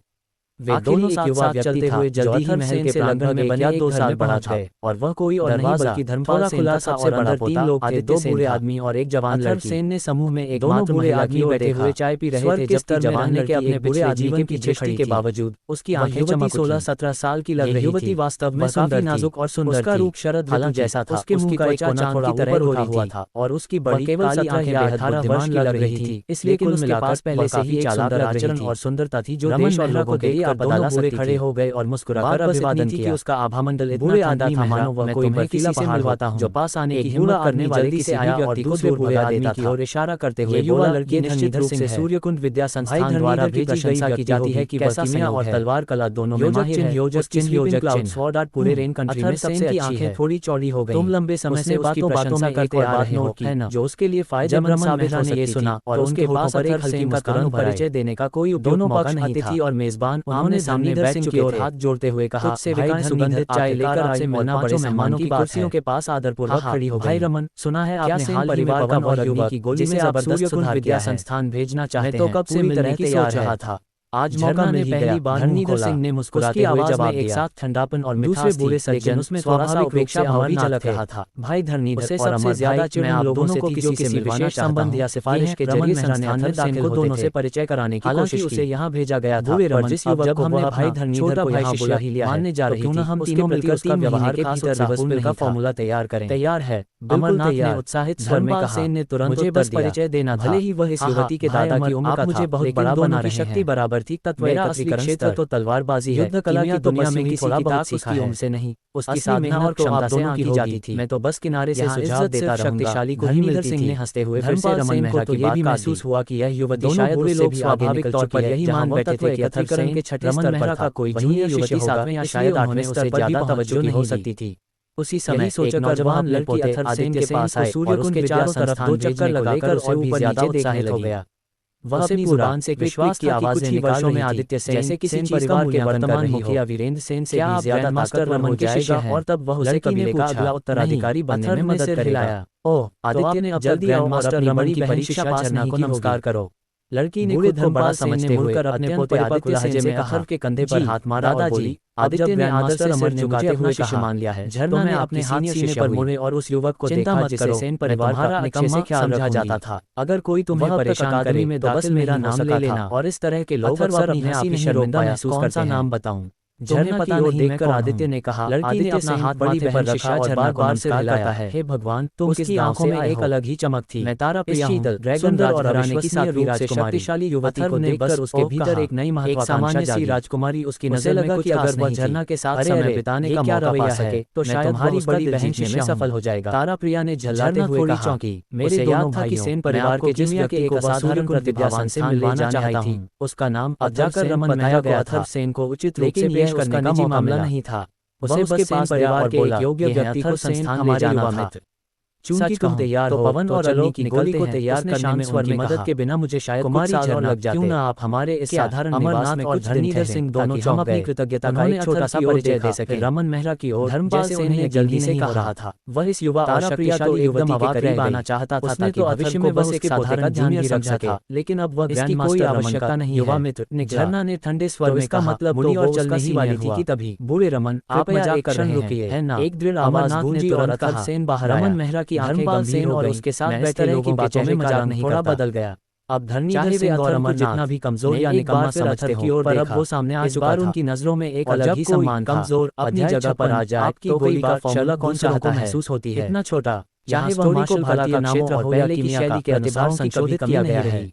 वे दोनों एक युवा चलते हुए जल्दी ही महल के प्रांगण में बने 2 साल बड़ा था और वह कोई और नहीं बल्कि धर्मपाल सेन था। सबसे बड़ा 3 लोग थे, 2 बूढ़े आदमी और एक जवान लड़की। सेन ने समूह में एक मात्र बूढ़े आदमी बैठे हुए चाय पी रहे थे, जबकि जवान लड़की अपने बूढ़े आजीवन की दृष्टि के बावजूद उसकी आंखें चमक 16-17 साल की लग रही थी। युवती वास्तव में काफी नाजुक और सुंदर थी। उसका रूप शरद ऋतु जैसा था। उसके मुंह का एक कोना थोड़ा ऊपर उठा हुआ था और उसकी बड़ी काली आंखें बेहद बुद्धिमान लग रही थी। इसलिए कुल मिलाकर पहले से ही एक सुंदर आचरण और सुंदरता थी जो देश और लोगों के लिए आपदा ला सकती थी। हो गए और मुस्कुराकर अभिवादन किया। उसका आभामंडल इतना ठंडा था मानो वह कोई बर्फीला पहाड़ होता हूं जो पास आने की हिम्मत करने वाले जल्दी से आया और दूसरे बूढ़े आदमी की ओर इशारा करते हुए युवा लड़की निश्चित रूप से सूर्यकुंड विद्या संस्थान द्वारा भेजी प्रशंसा की जाती है कि वह कीमिया और तलवार कला दोनों में माहिर है। योजक चिन्ह स्वॉर्ड आर्ट पूरे रेन कंट्री में सबसे अच्छी है। थोड़ी चौड़ी हो गई। तुम लंबे समय से बातों बातों करते आ रहे हो है ना, जो उसके लिए फायदेमंद साबित हो सकती थी और उसके पास एक हल्की मुस्कान परिचय देने का कोई दोनों मौका नहीं था। और मेजबान उन्होंने सामने बैठ चुके थे हाथ जोड़ते हुए कहा, भाई सुगंधित चाय लेकर आपसे मिलना बड़े मेहमानों की कुर्सियों के पास आदरपूर्वक खड़ी हो गई। भाई रमन, सुना है आपने हाल ही में पवन और अग्नि की गोली में जबरदस्त सुधार विद्या संस्थान भेजना चाहते हैं। तो कब से मिलने की सोच रहा था? आज मौका ने पहली बार धर्मनीधर सिंह ने मुस्कुराते हुए जवाब दिया। एक साथ ठंडापन और मिठास दूसरे सज्जन उसमें थोड़ा सा उपेक्षा भाव भी झलक रहा था। भाई धर्मनीधर और सबसे ज्यादा चिढ़ आप दोनों को किसी से विशेष संबंध या सिफारिश के जरिए संस्थान में दाखिल को दोनों से परिचय कराने की कोशिश की। उसे यहाँ भेजा गया था। पर जिस युवक को हमने भाई धर्मनीधर को यहाँ बुला ही लिया मानने जा रही थी, हम तीनों मिलकर उसका व्यवहार के भीतर रिवर्सल का फॉर्मूला तैयार करें। तैयार है? अमरनाथ ने उत्साहित स्वर में कहा। सेन ने तुरंत मुझे बस परिचय देना था। भले ही वह इस युवती के दादा की उम्र का था, मुझे बहुत बड़ा बना रहे हैं। शक्ति बराबर आर्थिक तत्व एकत्रीकरण क्षेत्र तो तलवारबाजी है। युद्ध कला की दुनिया में किसी की ताकत उसकी उम्र से नहीं, उसकी साधना और क्षमता से आंकी जाती थी। मैं तो बस किनारे से सुझाव देता रहूंगा। शक्तिशाली को ही मिलती थी। ने हंसते हुए फिर से रमन मेहरा को ये भी महसूस हुआ कि यह युवती शायद उससे भी स्वाभाविक तौर पर यही मान बैठे थे कि एकत्रीकरण के छठे स्तर पर था कोई जूनियर युवती सातवें या शायद आठवें स्तर पर ज्यादा तवज्जो नहीं हो सकती थी। उसी समय एक नौजवान लड़की अथर्व सेन के पास आए और उसके चारों तरफ दो चक्कर लगाकर उसे ऊपर नीचे देखने लगी। वह अपनी जुबान से विश्वास की आवाज़ें निकाल रही थी, आदित्य सेन जैसे किसी परिवार के वर्तमान मुखिया वीरेंद्र सेन से भी ज्यादा मास्टर रमन के शिष्य हैं। और तब वह उसे कबीले का अगला उत्तराधिकारी बनने में मदद करेगा। ओह आदित्य ने जल्दी आओ मास्टर रमन की परीक्षा पास नहीं की, नमस्कार करो। लड़की ने खुद को बड़ा समझते हुए अपने पोते आदित्य सेन से अथर्व के कंधे पर हाथ मारा और बोली, आदित्य ने आदर से रमन झुकाते हुए शिष्य मान लिया है। झरना ने अपने हाथ सीने पर मुड़े और उस युवक को देखा जिसे सेन परिवार का अच्छे से ख्याल समझा जाता था। अगर कोई तुम्हें परेशान करे तो बस मेरा नाम ले लेना। और इस तरह के लोग अक्सर अपने आप ही शर्मिंदा महसूस करते हैं। नाम बताऊं? झरना पता नहीं देखकर आदित्य ने कहा। लड़की ने अपना हाथ बड़ी बहन पर रखा और बार-बार से हिलाता है, हे भगवान तुम किस आंखों में एक अलग ही चमक थी। मैं तारा प्रिया हूं, ड्रैगन और घराने की सातवीं राजकुमारी। शक्तिशाली युवती को देखकर उसके भीतर एक नई महत्वाकांक्षा जागी। राजकुमारी उसकी नजर लगा कि अगर वह झरना के साथ समय बिताने का मौका पा सके तो शायद तुम्हारी बड़ी बहन में सफल हो जाएगा। तारा प्रिया ने झल्लाते हुए कहा, चौंकी। मेरे याद था कि सेन परिवार के जिस व्यक्ति को असाधारण प्रतिभावान से मिलवाना चाहता हूं, उसका नाम अब जाकर रमन मेहरा को अथर्व सेन को उचित रूप से पेश करने का मौका नहीं था। उसे बस सेन परिवार के एक योग्य व्यक्ति को संस्थान ले जाना था। चूंकि तुम तैयार हो पवन और अग्नि की गोली को तैयार करने में उनकी मदद के बिना मुझे शायद कुमारी झरना लग जाते। क्यों ना आप हमारे इस साधारण निवास में कुछ धरनीधर सिंह दोनों हम अपनी कृतज्ञता का एक छोटा सा परिचय दे सके। रमन मेहरा की ओर धर्मपाल सेन ने जल्दी से कह रहा था। वह इस युवा और शक्तिशाली युवती के करीब आना चाहता था ताकि भविष्य में बस एक साधारण ध्यान ही रख सके। लेकिन अब वह ग्रैंड मास्टर आवश्यकता नहीं। युवा मित्र झरना ने ठंडे स्वर में कहा, मतलब मुनि और चलने ही वाली थी कि तभी बूढ़े रमन आप मजाक कर रहे रुकिए है ना। एक दृढ़ आवाज गूंजी और अथर्व सेन बाहर आया। रमन मेहरा की आंखें गंभीर और उसके साथ बैठे लोगों के चेहरे में मजाक नहीं थोड़ा बदल गया। अब धरनीधर सिंह और अमर जितना भी कमजोर या निकम्मा समझते हो, पर अब वो सामने आ चुका था। उनकी नजरों में एक अलग ही सम्मान था। कमजोर अपनी जगह पर आ जाए तो कोई का फॉर्मूला कौन चाहता है महसूस होती है। इतना छोटा चाहे वह मार्शल कला का क्षेत्र हो या की शैली के अनुसार संशोधित किया गया है।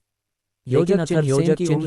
योजक चिन्ह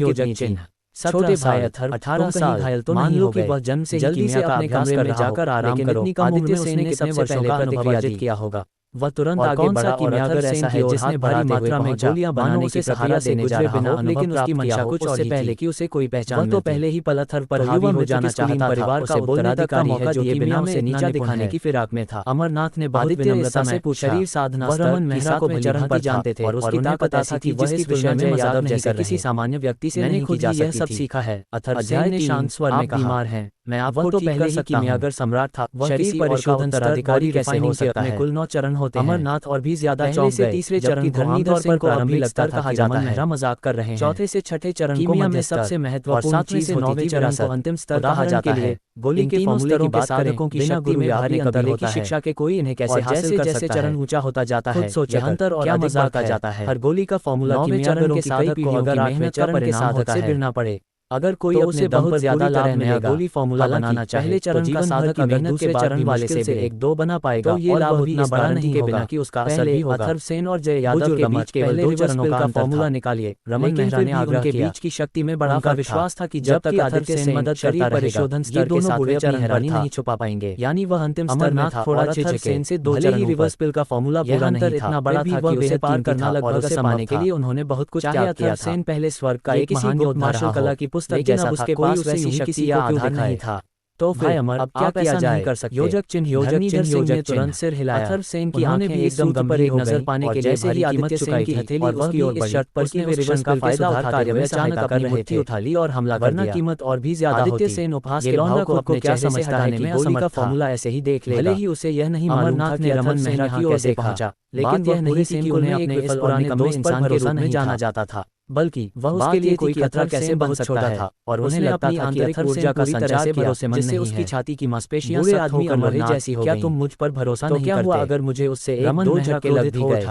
योजक चिन्ह। छोटे भाई अथर्व 18 साल घायल तो मान लो कि वह जन्म से जल्दी से अपने कमरे में जाकर आराम करो। आदित्य सेन ने कितने वर्षों का अनुभव अर्जित किया होगा। वह तुरंत आगे बढ़ा और अथर्व सेन है जिसने भारी मात्रा में गोलियां बनाने की सहारा से गुजरे बिना, लेकिन उसकी मंशा कुछ उससे पहले कि उसे कोई पहचान तो पहले ही पल अथर्व पर हावी हो जाना चाहता। परिवार का उत्तराधिकारी है जो कि बिना उसे नीचा दिखाने की फिराक में था। अमरनाथ ने बहुत विनम्रता से पूछा, शरीर साधना रमन मेहरा को चरण पर जानते थे और उसकी ताकत ऐसी थी वह इस विषय में मजाक नहीं कर किसी सामान्य व्यक्ति से नहीं की जा सकती। यह सब सीखा है। अथर्व सेन ने शांत स्वर में कहा, बीमार हैं मैं आपको तो पहले ही कीमियागर सम्राट था। वह किसी परिशोधन उत्तराधिकारी कैसे हो सकता है। कुल 9 चरण होते हैं। अमरनाथ और भी ज्यादा चौंक गए। तीसरे चरण को आमतौर पर प्रारंभिक स्तर कहा जाता है। मेहरा मजाक कर रहे हैं। चौथे से छठे चरण को मध्य सबसे महत्वपूर्ण चीज होती थी। चरण को अंतिम स्तर कहा जाता है। गोली के फॉर्मूले की बात करें कि बिना गुरु व्यावहारिक अंतर होता है। शिक्षा के कोई इन्हें कैसे हासिल कर सकता है। जैसे चरण ऊंचा होता जाता है सोचे अंतर और क्या मजाक आ जाता है। हर गोली का फॉर्मूला कीमियागरों के साधक को अगर मेहनत चरण के साधक से गिरना पड़े, अगर कोई अपने दम पर ज्यादा लाभ मिलेगा गोली फॉर्मूला बनाना चाहे तो जीवन साधक अगर दूसरे चरण वाले से 1-2 बना पाएगा तो ये लाभ भी बड़ा नहीं के बिना कि उसका असर भी होगा। अथर्व सेन और जय यादव के बीच केवल 2 चरणों का फॉर्मूला निकालिए। रमन मेहरा ने आग्रह किया। बीच की शक्ति में बड़ा विश्वास था कि जब तक आदित्य सेन मदद करता परिशोधन स्तर के साथ वे चरण हैरानी नहीं छुपा पाएंगे। यानी वह अंतिम स्तर में था। थोड़ा अथर्व सेन से 2 चरण ही रिवर्स पिल का फॉर्मूला पूरा नहीं था। इतना बड़ा था कि उसे पार करना लगभग असंभव के लिए उन्होंने बहुत कुछ त्याग किया। सेन पहले स्वर्ग का एक महान योद्धा रहा कला की पुस्तक जैसा था। कोई वैसी शक्ति या आधार नहीं था। तो फिर अमर अब क्या किया जाए कर सकते। योजक चिन्ह योजक तुरंत सिर हिलाया। अथर्व सेन की आंखें एकदम गंभीर एक नजर पाने के जैसे ही आदित्य सेन की हथेली उसकी ओर बढ़ी। शर्त पर कि वे रिवर्स का फायदा उठाते हुए अचानक अपनी मुट्ठी उठा ली और हमला कर दिया। कीमत और भी ज्यादा होती। आदित्य सेन उपहास के भाव को अपने क्या समझता है कि गोली का फॉर्मूला ऐसे ही देख लेगा। भले ही उसे यह नहीं मालूम था कि रमन मेहरा की ओर से पहुंचा, लेकिन यह नहीं थी कि उन्हें अपने इस पुराने दोस्त पर भरोसा नहीं जाना जाता था, बल्कि वह उसके लिए कोई खतरा कैसे बन सकता था। और उन्हें लगता था कि आंतरिक ऊर्जा का संचार भरोसेमंद नहीं है, जिससे उसकी छाती की मांसपेशियां सख्त होकर लोहे जैसी हो गई। क्या तुम मुझ पर भरोसा नहीं करते? क्या हुआ अगर मुझे उससे 1-2 झटके लग भी गए?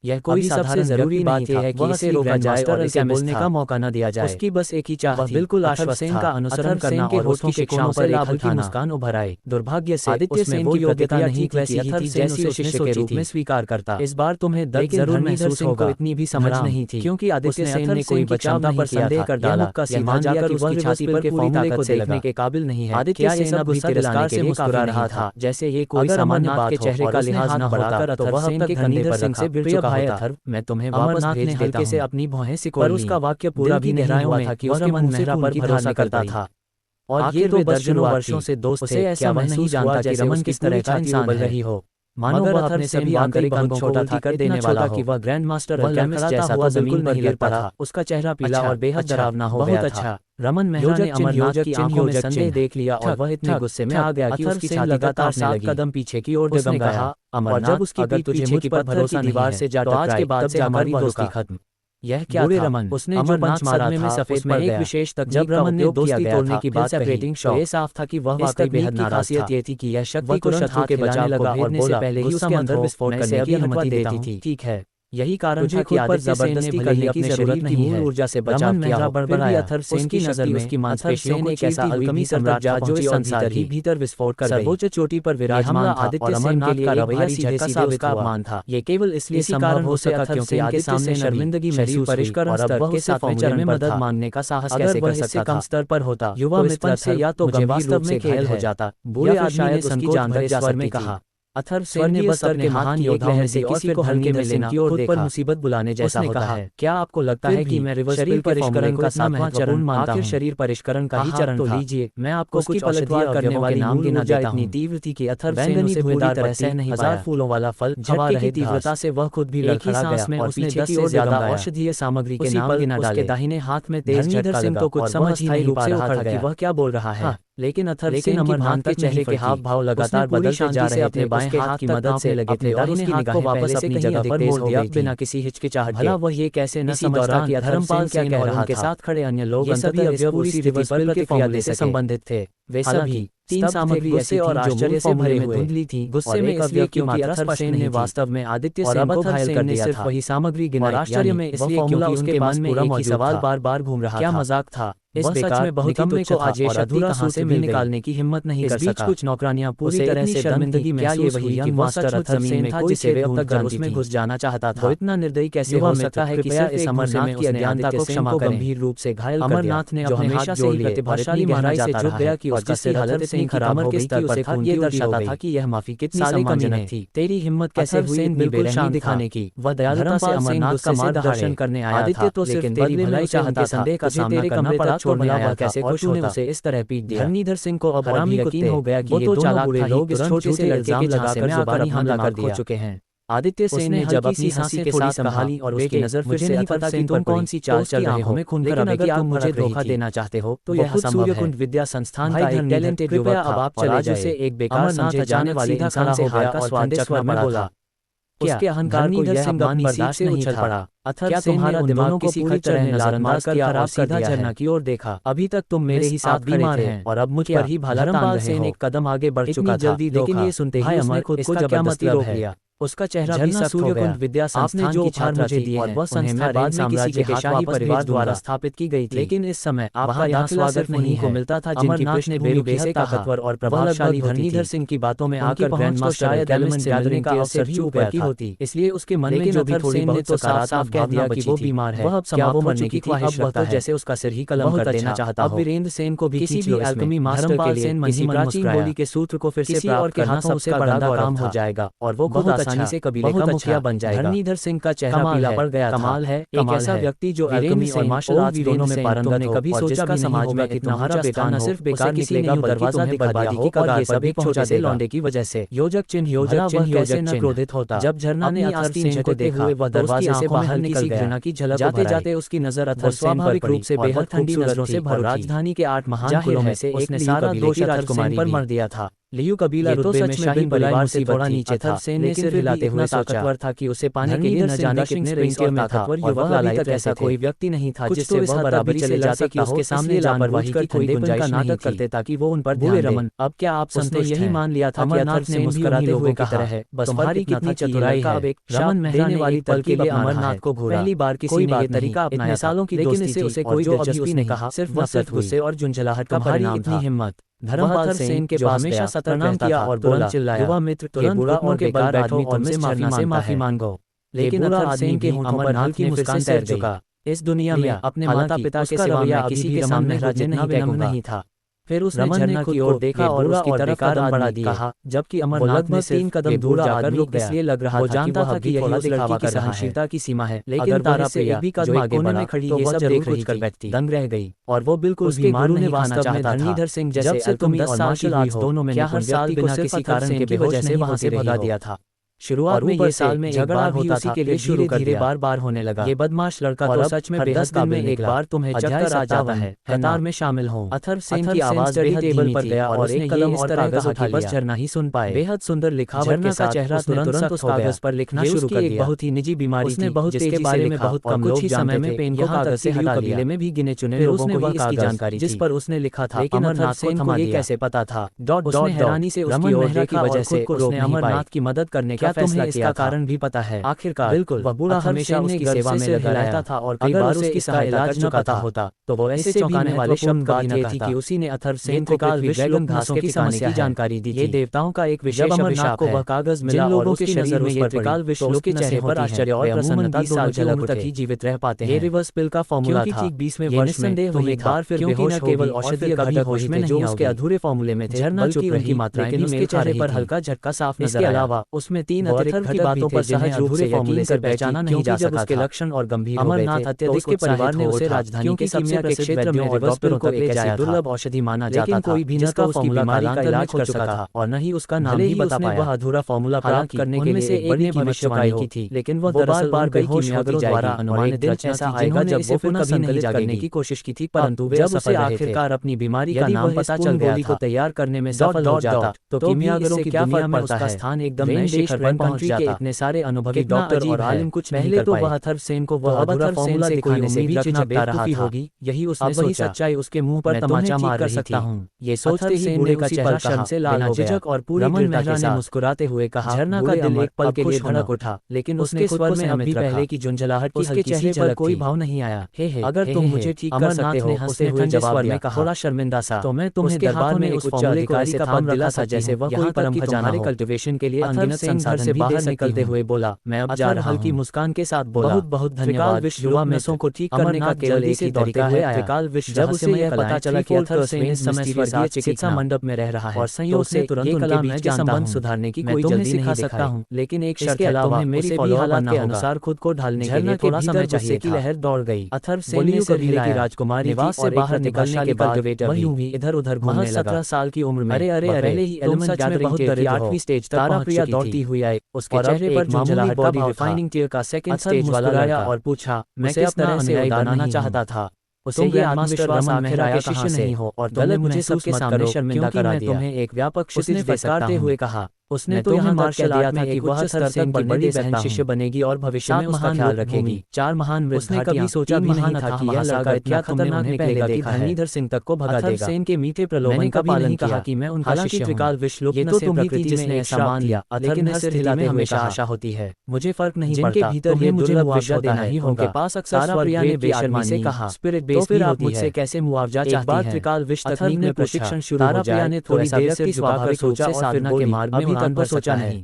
यह कोई साधारण जरूरी नहीं था कि इसे रोका जाए और इसे बोलने का मौका न दिया जाए। उसकी बस एक ही चाह थी, बिल्कुल आश्वस्त था, का अनुसरण करना और उसकी शिक्षाओं पर एक हल्की मुस्कान उभर आए। दुर्भाग्य से आदित्य सेन की योग्यता नहीं थी वैसी ही थी जैसी उसे शिष्य के रूप में स्वीकार करता। इस बार तुम्हें दर्द जरूर महसूस होगा, इतनी भी समझ नहीं थी, क्योंकि आदित्य सेन ने कोई क्षमता पर संदेह कर डाला का सीधा लिया कि उसकी छाती पर पूरी ताकत से देखने के काबिल नहीं है। आदित्य सेन अब तिरस्कार से मुस्कुरा रहा था, जैसे ये कोई सामान्य बात के चेहरे का लिहाज न बढ़ाकर तो वह अब तक धनीधर सिंह से भिड़ चुका होता। मैं तुम्हें वापस भेज देता हूं। से अपनी भौहें सिकोड़ ली, पर उसका वाक्य पूरा भी नहीं हुआ था कि उसके मन मेहरा पर भरोसा करता था। और ये तो दर्जनों वर्षों से दोस्त थे, ऐसा महसूस जानता कि रमन किस तरह का इंसान रही हो। मानो वह अपने सभी आंतरिक अंगों को छोटा कर देने वाला हो कि वह ग्रैंड मास्टर अल्केमिस्ट जैसा तो जमीन पर गिर पड़ा। उसका चेहरा पीला और बेहद डरावना हो गया था। बहुत अच्छा। रमन मेहरा ने अमरनाथ की आंखों में संदेह देख लिया और वह इतने गुस्से में आ गया कि उसकी छाती लगातार 7 कदम पीछे की ओर दगमगाया। और जब उसकी पीठ पीछे की पत्थर की दीवार से जा टकराई, आज के बाद से हमारी दोस्ती खत्म। यह क्या था? रमन उसने जो पंच मारा था सफेद में एक विशेष तक जब रमन ने दोस्ती तोड़ने की बात कही, ये साफ था कि वह वाकई बेहद नाराज था। ये थी कि यह शक्ति को शत्रु के बचाव लगा और बोला पहले ही उसके अंदर विस्फोट करने की अनुमति देती थी। ठीक है, यही कारण था कि आदित्य जबरदस्ती करने अपने शरीर की मूल ऊर्जा से बचाव किया। बड़बड़ाया अथर सेन की नजर में उसकी मांसपेशियों को एक ऐसा अलकमी सम्राट था जो इस संसार ही भीतर विस्फोट कर सर्वोच्च चोटी पर विराजमान था। आदित्य सेन के लिए एक भारी झटका साबित हुआ अपमान था। ये केवल इसलिए संभव हो सका क्योंकि आदित्य सामने शर्मिंदगी महसूस परिष्करण स्तर के 7वें चरण में मदद मांगने का साहस कैसे कर सकता था। कम स्तर पर होता युवा मित्र से या तो गंभीर रूप से घायल हो जाता। बूढ़े आदमी ने उसकी जान तक जा सकती थी। अथर्व सेन ने बस अपने महान योद्धाओं से किसी को हल्के में लेना खुद पर मुसीबत बुलाने जैसा होता है। क्या आपको लगता है कि मैं रिवर्स शरीर परिष्करण का 7वां चरण मानता हूं? शरीर परिष्करण का ही चरण तो लीजिए, मैं आपको कुछ पलटवार करने वाले नाम गिना देता हूं। इतनी तीव्र थी कि अथर्व सेन उसे पूरी तरह से नहीं पाया। 1000 फूलों वाला फल, झटके की तीव्रता से वह खुद भी लड़खड़ा गया और पीछे 10 से ज्यादा औषधीय सामग्री के नाम गिना डाले। उसके दाहिने हाथ में तेज झटका लगा तो कुछ समझ ही नहीं पा रहा था कि वह क्या बोल रहा है। लेकिन अथर्व सेन अमरनाथ के चेहरे के हाव भाव लगातार बदलते जा रहे थे। बाएं हाथ की मदद से लगे थे और उसकी निगाहें वापस अपनी जगह पर मोड़ दिया बिना किसी हिचकिचाहट के। भला वह ये कैसे न समझता कि धर्मपाल क्या कह रहा था। उनके साथ खड़े अन्य लोग अंततः इस पूरी स्थिति पर प्रतिक्रिया से संबंधित थे। वे सभी 3 सामग्री ऐसी और आश्चर्य से भरे हुए धुंधली थी। गुस्से में इसलिए क्योंकि अथर्व सेन ने वास्तव में आदित्य सेन को घायल कर दिया था। वही सामग्री गिनाई। आश्चर्य में इसलिए क्योंकि उसके मन में एक ही सवाल बार-बार घूम रहा था। क्या मजाक था? इस बेकार निकम्मे को आज ये अधूरा सूत्र भी निकालने की हिम्मत नहीं कर सका। कुछ नौकरानियां पूरी तरह से शर्मिंदगी में ये वही यंग मास्टर अथर्व सेन था जिसे वे अब तक जानती थी। उसमें घुस जाना चाहता था। वो इतना निर्दयी कैसे हो सकता है कि सिर्फ इस अमरनाथ की अज्ञानता को क्षमा करें। गंभीर रूप से घायल कर दिया। अमरनाथ ने अपने हाथ जोड़ लिए, प्रतिभाशाली माना जाता रहा है कि उसका सिर हालत से खराब हो गई थी उसे खून ये दर्शाता था कि यह माफी कितनी सम्मानजनक थी। तेरी हिम्मत कैसे हुई बिल्कुल शांत दिखाने की? वह दयालुता से अमरनाथ का मार्गदर्शन करने आया था। आदित्य तो सिर्फ तेरी भलाई चाहता था। संदेह का सामना करना पड़ा छोड़ने आया कैसे और तूने उसे इस तरह पीट दिया। धरणीधर सिंह को अब हरामी यकीन हो गया कि ये दोनों बुरे लोग इस छोटे से इल्जाम लगाकर जुबानी हमला कर दिया चुके हैं। आदित्य सेन ने जब अपनी सांसें थोड़ी संभाली और उसकी नजर फिर से अथर्व सेन पर कौन सी चाल चल रहे हो में खून कर अगर तुम मुझे धोखा देना चाहते हो तो यह सूर्यकुंड विद्या संस्थान का एक टैलेंटेड युवक था। अब आप चले जाए उसे एक बेकार समझे जाने वाले इंसान से हार का स्वाद चखना में बोला। उसके अहंकार को यह अपमान बर्दाश्त नहीं उछल पड़ा। अथर्व सेन तुम्हारा दिमाग किसी पूरी तरह नजरअंदाज किया और सीधा झरना की ओर देखा। अभी तक तुम मेरे ही साथ बीमार हैं और अब मुझ पर ही भाला तान रहे हो। एक कदम आगे बढ़ चुका था लेकिन ये सुनते ही उसने खुद को जबरदस्ती रोक लिया। उसका चेहरा भी सख्त हो गया। विद्या संस्थान की छात्र मुझे दिए और वह संस्था बाद में किसी के शाही परिवार द्वारा स्थापित की गई थी। लेकिन इस समय आपका यहाँ स्वागत नहीं को मिलता था जिनकी पृष्ठभूमि बेहद ताकतवर और प्रभावशाली धरणीधर सिंह की बातों में आकर ग्रैंड मास्टर अल्केमिस्ट से मिलने का अवसर ही ऊपर की होती। इसलिए उसके मन में जो भी थोड़ी बहुत तो साफ कह दिया कि वो बीमार है। वह अब समाप्त हो चुकी थी। अब वह तो जैसे उसका सिर ही कलम कर देना चाहता हो। अब वीरेंद्र सेन को भी किसी भी अल्केमी मास्टर के लिए किसी प्राचीन बोली के सूत्र को फिर से प्राप्त करना सबसे बड़ा काम हो जाएगा और वो बहुत आसानी से कबीले का मुखिया बन जाएगा। धरणीधर सिंह का चेहरा पीला पड़ गया था। कमाल है, एक ऐसा व्यक्ति जो अल्केमी और मार्शल आर्ट्स दोनों में पारंगत हो कभी सोचा भी समाज में कि तुम्हारा बेटा न सिर्फ बेकार निकलेगा दरवाजा बर्बादी की कगार पर भी पहुंचा से लौंडे की वजह से। योजक चिन्ह कैसे न क्रोधित होता। जब झरना ने अथर्व सेन को देखा वह दरवाजे से बाहर निकल गया। घृणा की झलक जाते जाते उसकी नजर अथर्व सेन पर पड़ी और बेहद ठंडी नजरों से भर राजधानी के 8 महान कुलों में से एक ने सारा दोष राजकुमारी पर मर दिया था। लियू कबीला रुतबे में शाही परिवार से थोड़ा नीचे था, लेकिन सिर हिलाते हुए ताकतवर था कि उसे पाने के लिए न जाने कितने रिश्ते में था, और वह अभी तक ऐसा कोई व्यक्ति नहीं था जिससे वह बराबरी चले जा सकता हो। उसके सामने लापरवाही की कोई गुंजाइश नाटक करते ताकि वो उन पर ध्यान दे। रमन, अब क्या आप संतुष्ट हैं? यही मान लिया था कि अमरनाथ ने मुस्कुराते हुए कहा है, बस तुम्हारी कितनी चतुराई है। अब एक रमन मेहराने वाली पल के लिए अमरनाथ को घूरा। पहली बार किसी ने ये तरीका अपनाया सालों की, लेकिन इससे उसे कोई दिलचस्पी नहीं कहा, सिर्फ नफरत, गुस्से और झुंझलाहट का परिणाम था। हिम्मत, धर्मपाल सेन के पास हमेशा सतर्क रहता था और तुरंत चिल्लाया, युवा मित्र तुरंत बुरा और बेकार बैठो और मुझसे माफी मांगो। लेकिन अमरनाथ सेन के होठों पर हल्की मुस्कान तैर गई। इस दुनिया में अपने माता पिता के सिवा मैं किसी के सामने नहीं था। फिर उसने झरना की ओर देखा और उसकी तरफ कदम बढ़ा दिया, जबकि अमरनाथ ने 3 कदम दूर जाकर रुक गया। इसलिए लग रहा था, वो जानता था कि यही उस लड़की की सहनशीलता की सीमा है। लेकिन तारा प्रिया भी कदम आगे बढ़ा खड़ी ये सब देख रही कर बैठती दंग रह गई, और वो बिल्कुल उसके गुरु ने वास्तव में धरणीधर सिंह जैसे अल्तुमी और मार्शल आर्ट्स दोनों में हर साल बिना किसी कारण के बेहोश से वहां से भगा दिया था। शुरुआत में ये साल में झगड़ा भी उसी के लिए शुरू कर दिया, बार होने लगा। ये बदमाश लड़का तो सच में बेहद काबिल एक बार तुम्हें चक्कर आ जाता है, कतार में शामिल हो। अथर्व सेन की आवाज बेहद टेबल पर गया और एक कलम और कागज उठा लिया, बस झरना ही सुन पाए। बेहद सुंदर लिखावट के साथ चेहरा तुरंत उस कागज पर लिखना शुरू कर दिया। बहुत ही निजी बीमारी थी जिसके बारे में बहुत कम लोग जानते थे। पेन को कागज से हटा लिया, कबीले में भी गिने चुने लोगों को ही इसकी जानकारी जिस पर उसने लिखा था। लेकिन अमरनाथ सेन को ये कैसे पता था? उसने हैरानी से उसकी ओर की वजह से उसने अमरनाथ की मदद करने का फैसला किया था। भी पता है आखिरकार बिल्कुल वह बूढ़ा हमेशा उसकी सेवा में लगा रहता था, और कई बार उसकी सहायता कर चुका होता तो वो ऐसे चौंकाने वाले शब्द कभी न कहता कि उसी ने अथर्व सेन को काल ड्रैगन घास के समस्या की जानकारी दी। ये देवताओं का एक विशेष अभिशाप को वह कागज मिला और उसकी नजर में ये त्रिकाल विश्व के चेहरे पर आश्चर्य और प्रसन्नता 20 साल तक ही जीवित रह पाते हैं। ये रिवर्स पिल का फॉर्मूला था। 20वें वर्ष में एक बार फिर बेहोश केवल औषधीय घटक होश में जो उसके अधूरे फॉर्मूले में थे, झरना चुप रही मात्राएं भी उसके चेहरे पर हल्का झटका साफ नजर आया। इसके अलावा उसमें 3 अतिरिक्त की बातों पर सहज रूप से फॉर्मूले से पहचाना नहीं जा सका था। लक्षण और गंभीर अमरनाथ अत्यधिक उसके परिवार ने उसे राजधानी के सबसे प्रसिद्ध वैद्यों और डॉक्टरों तक ले जाया। दुर्लभ औषधि माना जाता था, कोई भी जिसका उस बीमारी का इलाज कर चुका था और न ही उसका नाम ही बता पाया। वह अधूरा फॉर्मूला प्राप्त करने के लिए एक बड़ी भविष्यवाणी की थी, लेकिन वह दरअसल बार कई कीमियागरों द्वारा अनुमानित रचना ऐसा आएगा जब वो पुनः संकलित करने की कोशिश की थी, परंतु जब उसे आखिरकार अपनी बीमारी का नाम पता चल गया था को तैयार करने में सफल हो जाता तो कीमियागरों की दुनिया में उसका स्थान एकदम नए शिखर पर पहुंच जाता। इतने सारे अनुभवी डॉक्टर और आलिम कुछ पहले तो वह अथर्व सेन को वह अधूरा फॉर्मूला दिखाने से भी रखना रहा होगी। यही उसने सोचा, वही सच्चाई उसके मुंह पर तमाचा मार रही सकता हूं। ये सोचते ही बूढ़े का चेहरा शर्म से लाल हो गया और पूरी दृढ़ता से मुस्कुराते हुए कहा, झरना का दिल एक पल के लिए धड़क उठा, लेकिन उसके स्वर में अभी पहले की झुंझलाहट की हल्की सी झलक कोई भाव नहीं आया। हे अगर तुम मुझे ठीक कर सकते हो, हंसते हुए जवाब में कहा, थोड़ा शर्मिंदा सा, तो मैं तुम्हें दरबार में उस उच्च अधिकारी का पद दिला सा जैसे वह कोई परम खजाना हो। कल्टीवेशन के लिए अनगिनत संसाधन से बाहर निकलते हुए बोला, मैं अब जा रहा हूं। हल्की मुस्कान के साथ बोला, बहुत धन्यवाद। युवा नसों को ठीक करने का केवल एक ही तरीका है त्रिकाल विश्व। जब उसे यह पता चला कि अथर्व सेन इस समय स्वर्गीय चिकित्सा मंडप में रह रहा है और संयोग से तुरंत उनके बीच के संबंध सुधारने की कोई जल्दी नहीं दिखा हूं, लेकिन एक शर्त के अलावा मेरी हालात के अनुसार खुद को ढालने के लिए थोड़ा समय चाहिए की लहर दौड़ गई। अथर्व सेन ने कबीले की राजकुमारी निवास से बाहर निकलने के बाद वह यूं ही इधर-उधर घूमने लगा। 17 साल की उम्र में पहले ही एलिमेंट गैदरिंग बहुत दरिद्र 8वीं स्टेज तक तारा प्रिया दौड़ती हुई आई। उसके चेहरे पर झुंझलाहट का भाव रिफाइनिंग टीयर का सेकंड स्टेज वाला लड़का और पूछा, मैं किस तरह से उड़ाना चाहता था। उसे ये आत्मविश्वास आखिर आया शिष्य नहीं हो और गलत मुझे सबके सामने शर्मिंदा करा दिया। तुम्हें एक व्यापक क्षितिज दे सकता हूं। हुए कहा, उसने तो यहाँ मार्शल दिया था कि वह स्तर तक बड़ी बहन शिष्य बनेगी और भविष्य में उसका ख्याल रखेगी। 4 महान वृद्ध उसने कभी सोचा भी नहीं था कि यह लड़का इतना खतरनाक निकलेगा कि धरणीधर सिंह तक को भगा देगा। सेन के मीठे प्रलोभन का पालन कहा कि मैं उनका शिष्य त्रिकाल विश्व ये तो तुम्ही थी जिसने ऐसा मान लिया, लेकिन हर सिर हिलाते हमेशा आशा होती है। मुझे फर्क नहीं पड़ता, जिनके भीतर ये मुझे मुआवजा देना ही होगा। पास अक्सर तारा प्रिया ने बेशर्मी से कहा, स्पिरिट बेस भी होती है, मुझसे कैसे मुआवजा चाहती है। त्रिकाल विश्व तकनीक में प्रशिक्षण शुरू हो जाए। ने थोड़ी देर सिर झुकाकर सोचा और साधना के मार्ग में उड़ान भर सोचा नहीं।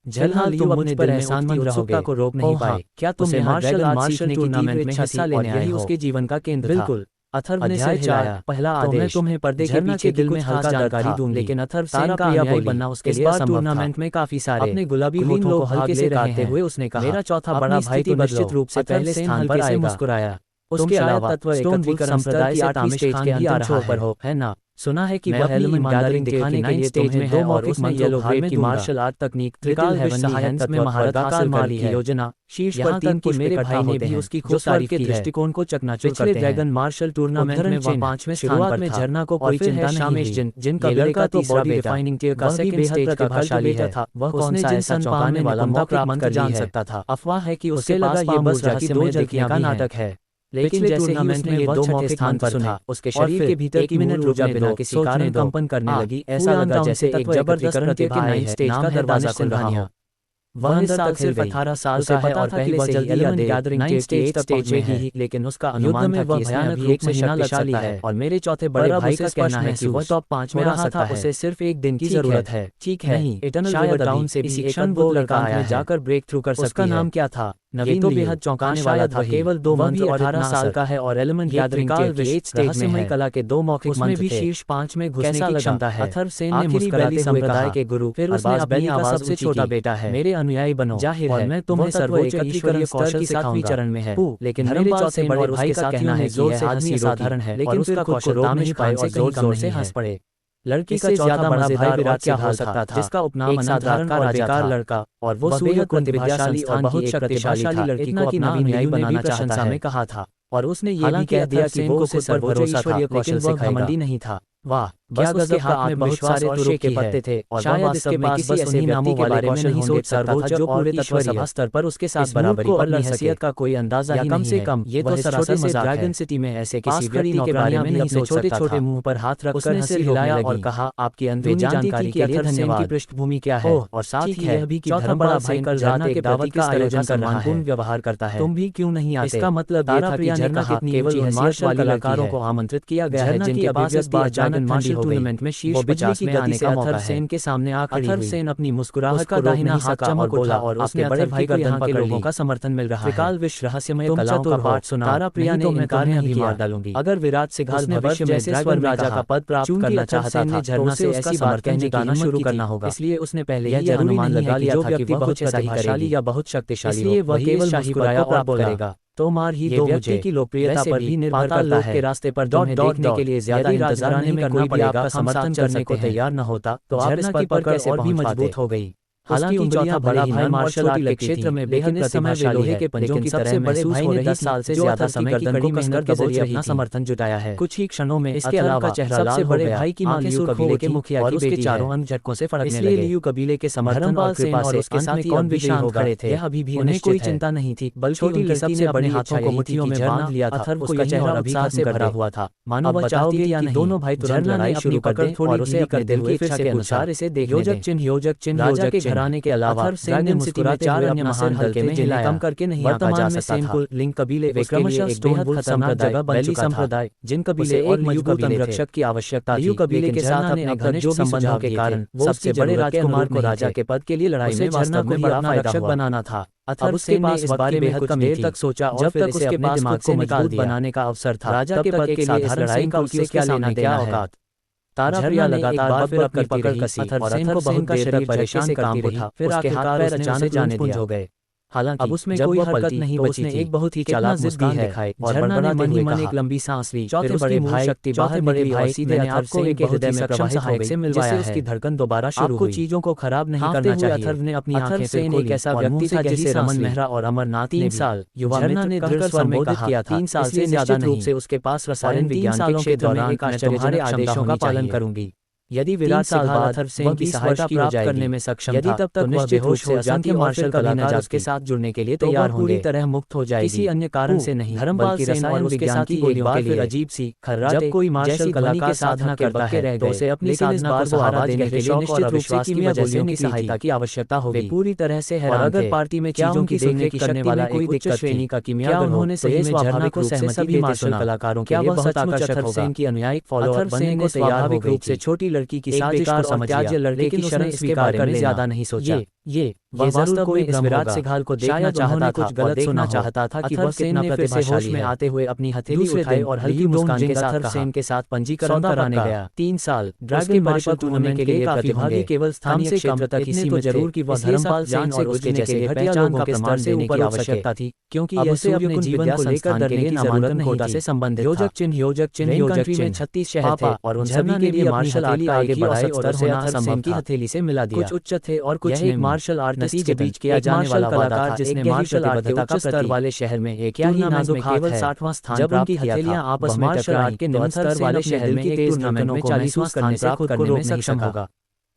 जलहाल तुम मुझ पर एहसानमंद उत्सुकता को रोक नहीं पाए। क्या तुमने मार्शल टूर्नामेंट में हिस्सा लेने आए हो? उसके जीवन का केंद्र था। बिल्कुल। अथर्व ने सिर हिलाया। पहला आदेश, मैं तुम्हें पर्दे के पीछे दिल में हल्का जानकारी दूंगी, लेकिन अथर्व सेन का अनुयायी बनना उसके लिए असंभव था। टूर्नामेंट में काफी सारे अपने गुलाबी होठों को हल्के से काटते हुए उसने कहा, मेरा चौथा बड़ा भाई तो निश्चित रूप से पहले स्थान पर आएगा। मुस्कुराया। उसके अलावा तत्व एकत्रीकरण संप्रदाय से तामिश खान भी आ रहा है ना? सुना है कि वह एलिमेंट गैदरिंग दिखाने के लिए स्टेज में है और उसने येलो ग्रेड की मार्शल आर्ट तकनीक त्रिकाल हेवनली में महारत हासिल कर ली है योजना शीर्ष पर तीन कि मेरे भाई ने भी उसकी खूब तारीफ की दृष्टिकोण को चकनाचूर करते हैं। ड्रैगन मार्शल टूर्नामेंट में वह 5वें स्थान पर था। झरना को कोई चिंता नहीं हुई। जिनका लड़का तो बॉडी रिफाइनिंग टियर का सेकंड स्टेज प्रतिभाशाली था, वह कौन सा ऐसा चौंकाने वाला मौका प्राप्त कर जान सकता था। अफवाह है कि उसके लगा ये बस रहस्यमय देखने का नाटक है, लेकिन जैसे ही उसने ये 2 छठे स्थान पर था, उसके शरीर के भीतर की मिनट ऊर्जा बिना किसी कारण कंपन करने लगी। ऐसा लगा जैसे एक जबरदस्त प्रतिभा है। स्टेज का दरवाजा खुल रहा हो। वह अंदर तक सिर्फ 18 साल का है और पहले से ही एलिमेंट गैदरिंग के स्टेज तक पहुंचेगी ही, लेकिन उसका अनुमान था कि इसमें अभी एक महीना लग सकता है। और मेरे चौथे बड़े भाई का कहना है कि वह टॉप 5 में आ सकता है। उसे सिर्फ एक दिन की जरूरत है। ठीक है, इटर्नल रिवर टाउन से भी एक अद्भुत लड़का आया है जाकर ब्रेक थ्रू कर सकती है। उसका नाम क्या था? नवीन तो बेहद चौंकाने वाला था। केवल 2 मंथ और 18 साल का है और एलिमेंट गैदरिंग के स्टेज में कला के 2 मौखिक मंत्र भी शीर्ष 5 में घुसने की क्षमता है। अथर्व सेन ने मुस्कुराते संप्रदाय के गुरु, फिर उसने अपनी आवाज सबसे छोटा बेटा है, मेरे अनुयायी बनो। जाहिर है मैं तुम्हें सर्वोच्च ईश्वरीय कौशल के 7वीं चरण में है, लेकिन मेरे चौथे बड़े भाई का कहना है कि यह आदमी साधारण है, लेकिन उसका कौशल दानिश पाए और कहीं जोर से हंस पड़े। लड़की से ज्यादा मजेदार विराट क्या हो सकता था, जिसका उपनाम अनाथ और बेकार लड़का, और वो बेहद प्रतिभाशाली और बहुत शक्तिशाली लड़की को अपना अनुयायी बनाना चाहता है में कहा था। और उसने ये भी कह दिया कि वो उसे सर्वोच्च ईश्वरीय कौशल सिखाएगा। घमंडी नहीं था। वाह, क्या गजब का हाथ में बहुत सारे तुरों के पत्ते थे और शायद इसके पास किसी ऐसे नामों के बारे में नहीं सोच सकता था जो पूरे तत्वसभा स्तर पर उसके साथ बराबरी पर लड़ सके। का कोई अंदाजा ही कम से कम ये तो सरासर मजाक है। ड्रैगन सिटी में ऐसे किसी व्यक्ति के बारे में नहीं सोच सकता था। छोटे मुंह पर हाथ रखकर उसने सिर हिलाया और कहा, आपकी अंदरूनी जानकारी के लिए धन्यवाद। की पृष्ठभूमि क्या है और साथ ही यह भी कि चौथा बड़ा भाई कल झरना के दावत का आयोजन कर रहा है, व्यवहार करता है, तुम भी क्यों नहीं आते? इसका मतलब ये था कि झरना कितनी केवल मार्शल कलाकारों को आमंत्रित किया गया है जिनके पास इस बार ड्रैगन मार्शल टूर्नामेंट में शीर्ष 50 में आने का मौका है। सेन के सामने आ खड़ी हुई। अथर्व सेन अपनी मुस्कुराहट का दाहिना हाथ चमक उठा और उसके बड़े भाई को यहाँ के लोगों का समर्थन मिल रहा है। त्रिकाल विश्व रहस्यमय कलाओं का पाठ सुना। तारा प्रिया ने मैं तुम्हें अभी मार डालूंगी। अगर विराट सिंघल भविष्य में ड्रैगन राजा का पद प्राप्त करना चाहता था, झरना से ऐसी बात कहने का शुरू करना होगा। इसलिए उसने पहले यह अनुमान लगा लिया था कि जो बहुत प्रतिभाशाली या बहुत शक्तिशाली हो, वह केवल मुस्कुराया और बोलेगा तो मार ही दो। व्यक्ति की लोकप्रियता पर भी निर्भर करता है। के रास्ते पर तुम्हें देखने के लिए ज्यादा इंतजार नहीं करना पड़ेगा। आपका समर्थन करने को तैयार न होता तो आप इस पद पर कैसे और भी मजबूत हो गई। हालांकि चौथा बड़ा भाई मार्शल आर्ट के क्षेत्र में बेहद प्रतिभाशाली है, लेकिन सबसे बड़े भाई ने 10 साल से ज्यादा समय की कड़ी मेहनत के जरिए अपना समर्थन जुटाया है। कुछ ही क्षणों में इसके अलावा चेहरा सबसे बड़े भाई की आंखें कबीले के मुखिया और उसके चारों अंग झटकों से फड़कने लगे। लियू कबीले के समर्थन और कृपा से उसके साथ ही कौन विशाल खड़े थे, यह अभी भी उन्हें कोई चिंता नहीं थी, बल्कि उनकी सबसे बड़े हाथों को मुट्ठियों में बांध लिया था। उसका चेहरा अभी से भरा हुआ था, मानो वह चाहोगे या नहीं दोनों भाई तुरंत लड़ाई शुरू कर दें और उसे अपने दिल की इच्छा के अनुसार इसे देखने दें। योजक चिन्ह राजा के घराने के अलावा ड्रैगन सिटी में 4 अन्य महान हल्के में जिन्हें कम करके नहीं आंका जा सकता था। लिंक कबीले क्रमशः बेहद खतरनाक जगह बन चुका था। जिन कबीले एक मजबूत अंगरक्षक की आवश्यकता थी, कबीले के साथ अपने घनिष्ठ संबंधों के कारण सबसे बड़े राजकुमार को राजा के पद के लिए लड़ाई में वास्तव में अपना रक्षक बनाना था। अथर्व सेन ने इस बारे में कुछ देर तक सोचा और जब तक उसके पास दिमाग को मजबूत बनाने का अवसर था, राजा के पद के लिए इस लड़ाई का उसके क्या लेना देना औकात। तारा प्रिया लगातार फिर अपनी पकड़ कसी और अथर्व को बहुत देर तक परेशान करती रही। फिर उसके हाथ पैर अचानक जाने हो गए। हालांकि अब उसमें कोई हरकत नहीं बची थी। एक बहुत ही चालाक मुस्कान दिखाई और झरना मन ही मन एक लंबी सांस ली। चौथे बड़े भाई शक्ति चौथे बड़े भाई सीधे अथर्व सेन के हृदय में प्रवाहित सहायक से मिलवाया है, उसकी धड़कन दोबारा शुरू हुई। चीजों को खराब नहीं करना चाहिए। अथर्व ने अपनी आंखें सेन एक ऐसा व्यक्ति था जिसे रमन मेहरा और अमरनाथ 3 साल युवा ने दृढ़ स्वर में कहा 3 साल से ज्यादा नहीं से उसके पास रसायन विज्ञान के क्षेत्र में एक आश्चर्यजनक आदेशों का पालन करूंगी। यदि विराट साल बाद अथर्व सेन की सहायता प्राप्त करने में सक्षम था, तब तक निश्चित रूप से असंख्य मार्शल कलाकार उसके साथ जुड़ने के लिए तैयार होंगे। पूरी तरह मुक्त हो जाएगी, किसी अन्य कारण से नहीं। धर्मपाल सेन और उसके साथ ही गोलियों के लिए अजीब सी खर्राटे जब कोई मार्शल कलाकार साधना करता है तो उसे अपनी साधना को सहारा देने के लिए निश्चित रूप से की गोलियों की सहायता की आवश्यकता होगी। पूरी तरह से हैरान थे। अगर पार्टी में चीजों की देखरेख करने वाला कोई दिक्कत श्रेणी का कीमिया उन्होंने सही में झरना को सभी मार्शल कलाकारों के लिए बहुत आकर्षक सेन की अनुयायी फॉलोअर बनने को तैयार हो गई। छोटी लड़की की साजिश समझ त्याज्य लड़के की शरण स्वीकार करने ज्यादा नहीं सोचा। ये वास्तव में इस विराट सिंघाल को देखना चाहता था, कुछ गलत सुनना चाहता था कि वह कितना प्रतिभाशाली में आते हुए अपनी हथेली उठाए और हल्की मुस्कान के साथ अथर्वसेन के साथ पंजीकरण कराने गया। 3 साल ड्रैगन मार्शल टूर्नामेंट के लिए प्रतिभागी केवल स्थानीय क्षेत्र तक ही सीमित जरूर कि वह धर्मपाल सेन और उसके जैसे घटिया लोगों के स्तर से ऊपर उठ आवश्यकता थी, क्योंकि यह अपने जीवन को लेकर डरने की नामांकन कोटा से संबंधित योजक चिन्ह में 36 शहर थे और उन सभी के लिए मार्शल आर्ट का आगे बढ़ाए और उसे अथर्वसेन की हथेली से मिला दिया। कुछ उच्च थे और कुछ एक मार्शल आर्टिस्ट के बीच किया जाने वाला कलाकार जिसने मार्शल आर्ट के उच्च स्तर वाले शहर में एक क्या ही नाजुक केवल 60वां स्थान जब उनकी हथेलियां आपस में टकराई के निम्न स्तर वाले शहर में एक टूर्नामेंट में 40वां स्थान प्राप्त करने में सक्षम होगा।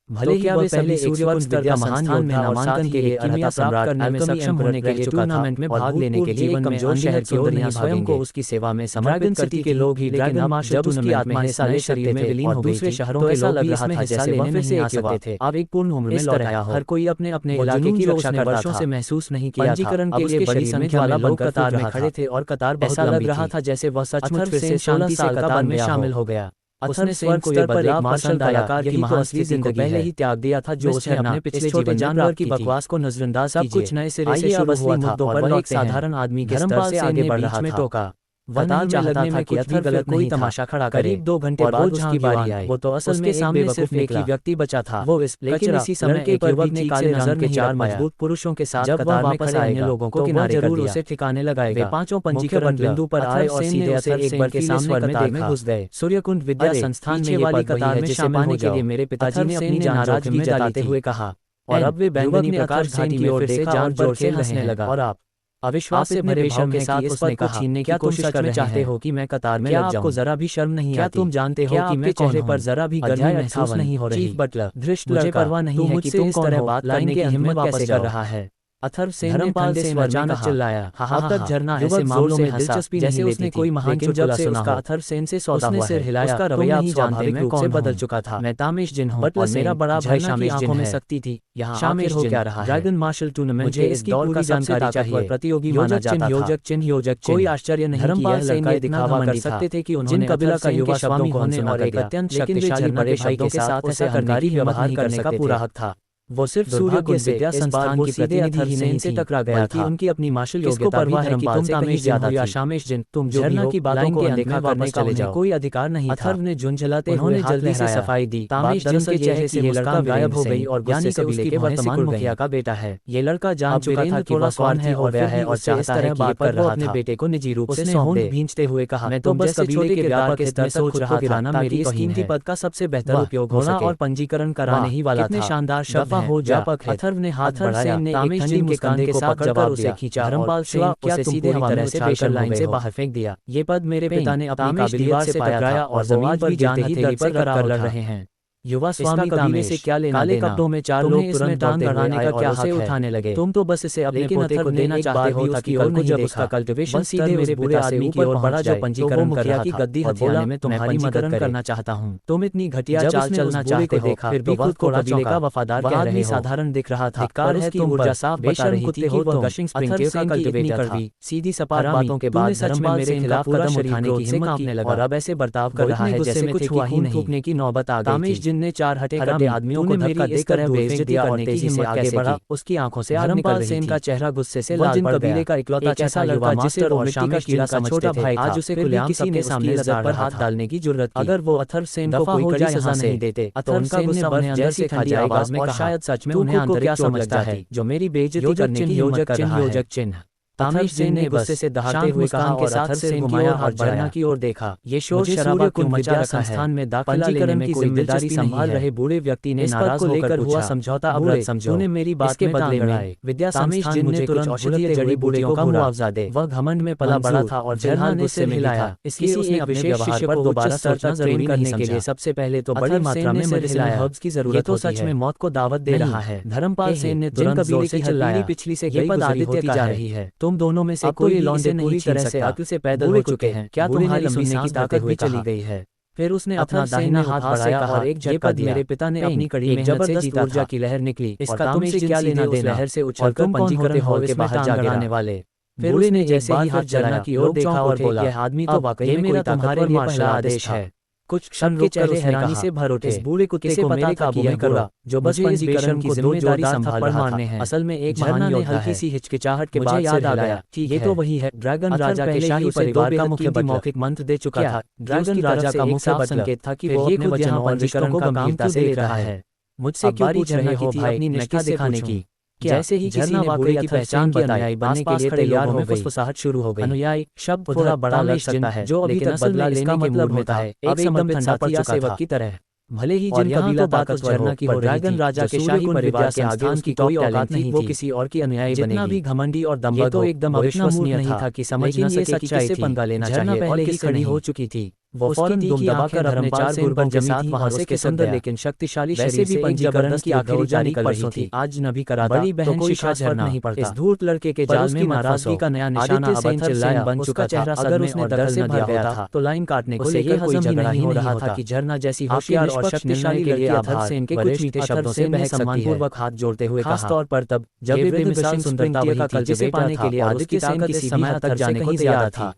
भले ही वह पहले सूर्यवंश स्तर का महान योद्धा और नामांकन के लिए अर्हता प्राप्त करने में सक्षम होने के लिए टूर्नामेंट में भाग लेने के लिए एक कमजोर शहर की ओर स्वयं को उसकी सेवा में समर्पित करती के लोग ही, लेकिन जब उसकी आत्मा हिस्सा ले शरीर में विलीन हो दूसरे शहरों के लोग भी इसमें हिस्सा लेने नहीं आ सकते थे। अब एक पूर्ण उम्र में लौट आया हो, हर कोई अपने अपने इलाके की रक्षा करता था, वर्षों से महसूस नहीं किया। पंजीकरण के लिए बड़ी संख्या में लोग कतार में खड़े थे और कतार ऐसा लग रहा था जैसे वह सचमुच फिर से 16 साल कतार में शामिल हो गया। अथर्वसेन को यह बदलाव पसंद आया, यही तो असली जिंदगी पहले ही त्याग दिया था जो उसने अपने पिछले जीवन जानवर की बकवास को नजरअंदाज सब कुछ नए सिरे से शुरू हुआ था और वह एक साधारण आदमी के स्तर से आगे बढ़ रहा था। टोका वह चाहता था कि अथर्व फिर कोई तमाशा खड़ा करे। करीब 2 घंटे बाद उसकी बारी आई। वो तो असल में सामने सिर्फ एक ही व्यक्ति बचा था, वो इस लेकिन इसी समय एक युवक ने काले नजर के 4 मजबूत पुरुषों के साथ कतार में खड़े अन्य लोगों को किनारे जरूर उसे ठिकाने लगाएगा। वे पांचों पंजीकरण बिंदु पर आए और सीधे एक बार के सामने कतार में घुस गए। सूर्यकुंड विद्या संस्थान में वाली कतार में शामिल के लिए मेरे पिताजी ने अपनी जान जोखिम में जताते हुए कहा, और अब वे बैंगनी प्रकाश घाटी की ओर से जान जोर से हंसने लगा और आप अविश्वास से भरे भाव के साथ उस पद को छीनने की कोशिश कर रहे चाहते हो कि मैं कतार में लग जाऊं? आपको जरा भी शर्म नहीं आती? क्या तुम जानते हो कि मेरे चेहरे पर जरा भी गर्मी महसूस नहीं हो रही? चीफ बटलर धृष्ट, मुझे परवाह नहीं है कि तुम इस तरह बात करने की हिम्मत कैसे कर रहा है। अथर्वसेन धर्मपाल से अचानक चिल्लाया। अब तक झरना ऐसे मामलों में दिलचस्पी जैसे उसने कोई महान चुटकुला सुना हो। अथर्वसेन से सौदा हुआ है, उसका रवैया अब स्वाभाविक रूप से बदल चुका था। मैं तामेश जिन हूं और मेरा बड़ा भाई शामेश जिन है। सकती थी यहाँ शामिल हो क्या रहा है? ड्रैगन मार्शल टूर्नामेंट मुझे इसकी पूरी जानकारी चाहिए। प्रतियोगी माना जाता था। योजक कोई आश्चर्य नहीं। धर्मपाल सेन ये दिखावा कर सकते थे कि उन्होंने कबीला का युवा शब्दों को होने और एक अत्यंत शक्तिशाली बड़े शब्दों के साथ उसे अहंकारी व्यवहार करने का पूरा हक था। वो सिर्फ सूर्यकुंड विद्या संस्थान की प्रतिनिधि ही नहीं से टकरा गया था, उनकी अपनी मार्शल योग्यता भी धर्मपाल से कहीं ज्यादा थी। शामेश जिन, तुम झरना की बातों को अनदेखा करने का उन्हें कोई अधिकार नहीं था। अथर्व ने झुंझलाते हुए जल्दी से सफाई दी। तामेश जिन के चेहरे से ये लड़का गायब हो गई और ज्ञानी कबीले के वर्तमान मुखिया का बेटा है। ये लड़का जान चुका था कि वह स्वार्थी हो गया है और चाहता है कि पर वो अपने बेटे को निजी रूप से सौंप दे। भींचते हुए कहा, मैं तो बस कबीले के व्यापक स्तर से सोच रहा था मेरी इस कीमती पद का सबसे बेहतर उपयोग हो सके और पंजीकरण कराने ही वाला था। शानदार शब्द हो व्यापक है। अथर्व ने हाथ बढ़ाया, तामेश जिन के कंधे को पकड़कर उसे खींचा। धर्मपाल सेन उसे सीधे हवा में उछालकर लाइन से बाहर फेंक दिया। ये पद मेरे पिता ने अपनी काबिलियत से टकराया और जमीन पर जान हथेली पर करार लड़ रहे हैं। युवा स्वामी कबीले से क्या लेना देना? काले कपड़ों में 4 लोग तुरंत टांग अड़ाने का क्या हक है? उठाने लगे। तुम तो बस इसे अपने पोते को देना चाहते हो ताकि कल को जब उसका कल्टीवेशन सीधे मेरे बुरे आदमी की ओर बढ़ा जो पंजीकरण कर रहा था की गद्दी में तुम्हारी मदद करना चाहता हूँ। तुम इतनी घटिया चाल चलना चाहते हो, फिर भी खुद को कबीले का वफादार कह रहे हो। साधारण दिख रहा था, कार है तुम ऊर्जा साफ बता रही थी कि वह गशिंग स्प्रिंगफील्ड का कल्टीवेटर था। सीधी सपाट बातों के बाद सच में मेरे खिलाफ कदम उठाने की हिम्मत कांपने लगा और अब ऐसे बर्ताव कर रहा है जैसे कुछ हुआ ही नहीं। थूकने की नौबत आ गई। तामेश जिन ने 4 हटे आदमियों को धक्का देकर बेइज्जती और तेजी से आगे बढ़ा। उसकी आंखों से आग निकल रही थी। सेन का चेहरा गुस्से से लाल पड़ गया। कबीले का इकलौता ऐसा लड़का जिसे और मिट्टी का कीड़ा का छोटा भाई आज उसे खुलेआम किसी ने सामने इज्जत पर हाथ डालने की जरूरत की। अगर वो अथर्वसेन को कोई कड़ी सजा नहीं देते तो उनका गुस्सा उन्हें जैसी ठंडी आवाज में शायद सच में उन्हें आंतरिक क्या समझता है जो मेरी बेइज्जती करने की हिम्मत कर रहा है। तामेश जिन ने गुस्से से दहाड़ते हुए कहा और अथर्वसेन घुमाया और झरना की ओर देखा। ये शोर शराबा क्यों मचा रखा है? संस्थान में दाखिला लेने में कोई जिम्मेदारी संभाल रहे बूढ़े व्यक्ति ने नाराज होकर हुआ समझौता अब रद्द समझो। तूने मेरी बात में बदले में विद्या संस्थान मुझे तुरंत औषधीय जड़ी बूटियों का मुआवजा दे। वह घमंड में पला बड़ा था और झरना ने उसे हिलाया। इसलिए उसने अपने शिष्य पर दोबारा सर्च ट्रेन करने के लिए सबसे पहले तो बड़ी मात्रा में मेडिसिनल हर्ब्स की जरूरत है। तो सच में मौत को दावत दे रहा है। धर्मपाल सेन ने तुरंत जोर से चिल्लाया, पिछली से गई गुजरी जा रही है। तुम दोनों में से ये लौंडे पूरी तरह से अक्ल से पैदल हो चुके हैं। क्या तुम्हारी सुनने की ताकत भी चली गई है? फिर उसने अपना दाहिना हाथ बढ़ाया और एक झटका दिया। मेरे पिता ने अपनी कड़ी में जबरदस्त ऊर्जा की लहर निकली। इसका तुमसे क्या लेना देना? लहर से उछलकर पंजीकरण हॉल के बाहर जा गिराने वाले। फिर उसने जैसे ही हाथ झरना की ओर देखा और बोला, यह आदमी तो वाकई में कोई तुम्हारे लिए पहला आदेश है। कुछ क्षण के चेहरे हैरानी से भर उठे। इस बूढ़े कुत्ते को मेरे काबू में करो, जो बस पंजीकरण की जिम्मेदारी संभाल रहा था। असल में एक महान योद्धा है। हल्की सी हिचकिचाहट के बाद याद आ गया, ये तो वही है। ड्रैगन राजा के शाही परिवार का मुख्य मौखिक मंत्र दे चुका था। ड्रैगन राजा का मुख्य संकेत था कि वो अपने वचनों और रिश्तों को गंभीरता से ले रहा है। मुझसे क्यों पूछ रहे हो भाई, अपनी निष्ठा दिखाने की? जैसे ही किसी ने बूढ़े की पहचान बताई, बनने के लिए तैयार हो गई। फुसफुसाहट शुरू हो गई। अनुयायी शब्द थोड़ा बड़ा लग सकता है, जो अभी तक बदला लेने के मूड में था, अब एकदम ठंडा पड़ चुका था सेवक की तरह। भले ही जिन कबीला ताकतवर हो, पर ड्रैगन राजा के शाही परिवार के आगे उसकी कोई औकात नहीं थी। वो किसी और की अनुयायी बनेगी। जितना भी घमंडी और दम्भग तो एकदम अविश्वसनीय नहीं था कि समझ न सके कि किससे पंगा लेना चाहिए और किससे खड़ी हो चुकी थी। वो फौरन दुम दबाकर अपने 4 गुर्बों के साथ वहां से के सुंदर लेकिन शक्तिशाली शरीर से एक जबरदस्त की आखिरी जारी कर रही थी। आज न भी करा बड़ी बहन कोई खास फर्क नहीं पड़ता। इस धूर्त लड़के के जाल में नाराजगी का नया निशाना अब चिल्लाया बन चुका था। अगर उसने दखल न दिया होता तो लाइन काटने को लेकर कोई झगड़ा ही हो रहा था कि झरना जैसी होशियार और शक्तिशाली के लिए अथर सेन के कुछ मीठे शब्दों से बहक सम्मानपूर्वक हाथ जोड़ते हुए कहा, खासतौर पर तब जब वे बेमिसाल सुंदरता का कल्चर पाने के लिए आदित्य सेन किसी समय तक जाने को तैयार था।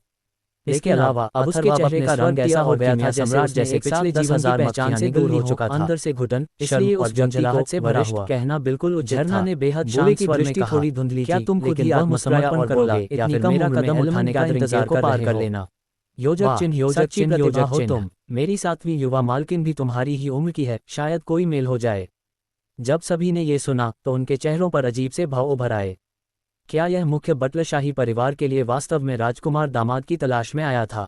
इसके अलावा अब उसके चेहरे का रंग ऐसा हो गया था सम्राट जैसे पिछले 10,000 पहचान से दूर हो चुका था। अंदर से घुटन, इसलिए उस झंझलाहट से भरा हुआ कहना बिल्कुल उचित था। झरना ने बेहद शांत स्वर में कहा, थोड़ी धुंधली क्या तुम खुद ही आत्मसमर्पण करोगे या फिर मेरा कदम उठाने का इंतजार को पार कर लेना? योजक चिन्ह योजक चिन्ह योजक हो तुम। मेरी 7वीं युवा मालकिन भी तुम्हारी ही उम्र की है, शायद कोई मेल हो जाए। जब सभी ने ये सुना तो उनके चेहरों पर अजीब से भाव उभर आए। क्या यह मुख्य बटलर शाही परिवार के लिए वास्तव में राजकुमार दामाद की तलाश में आया था?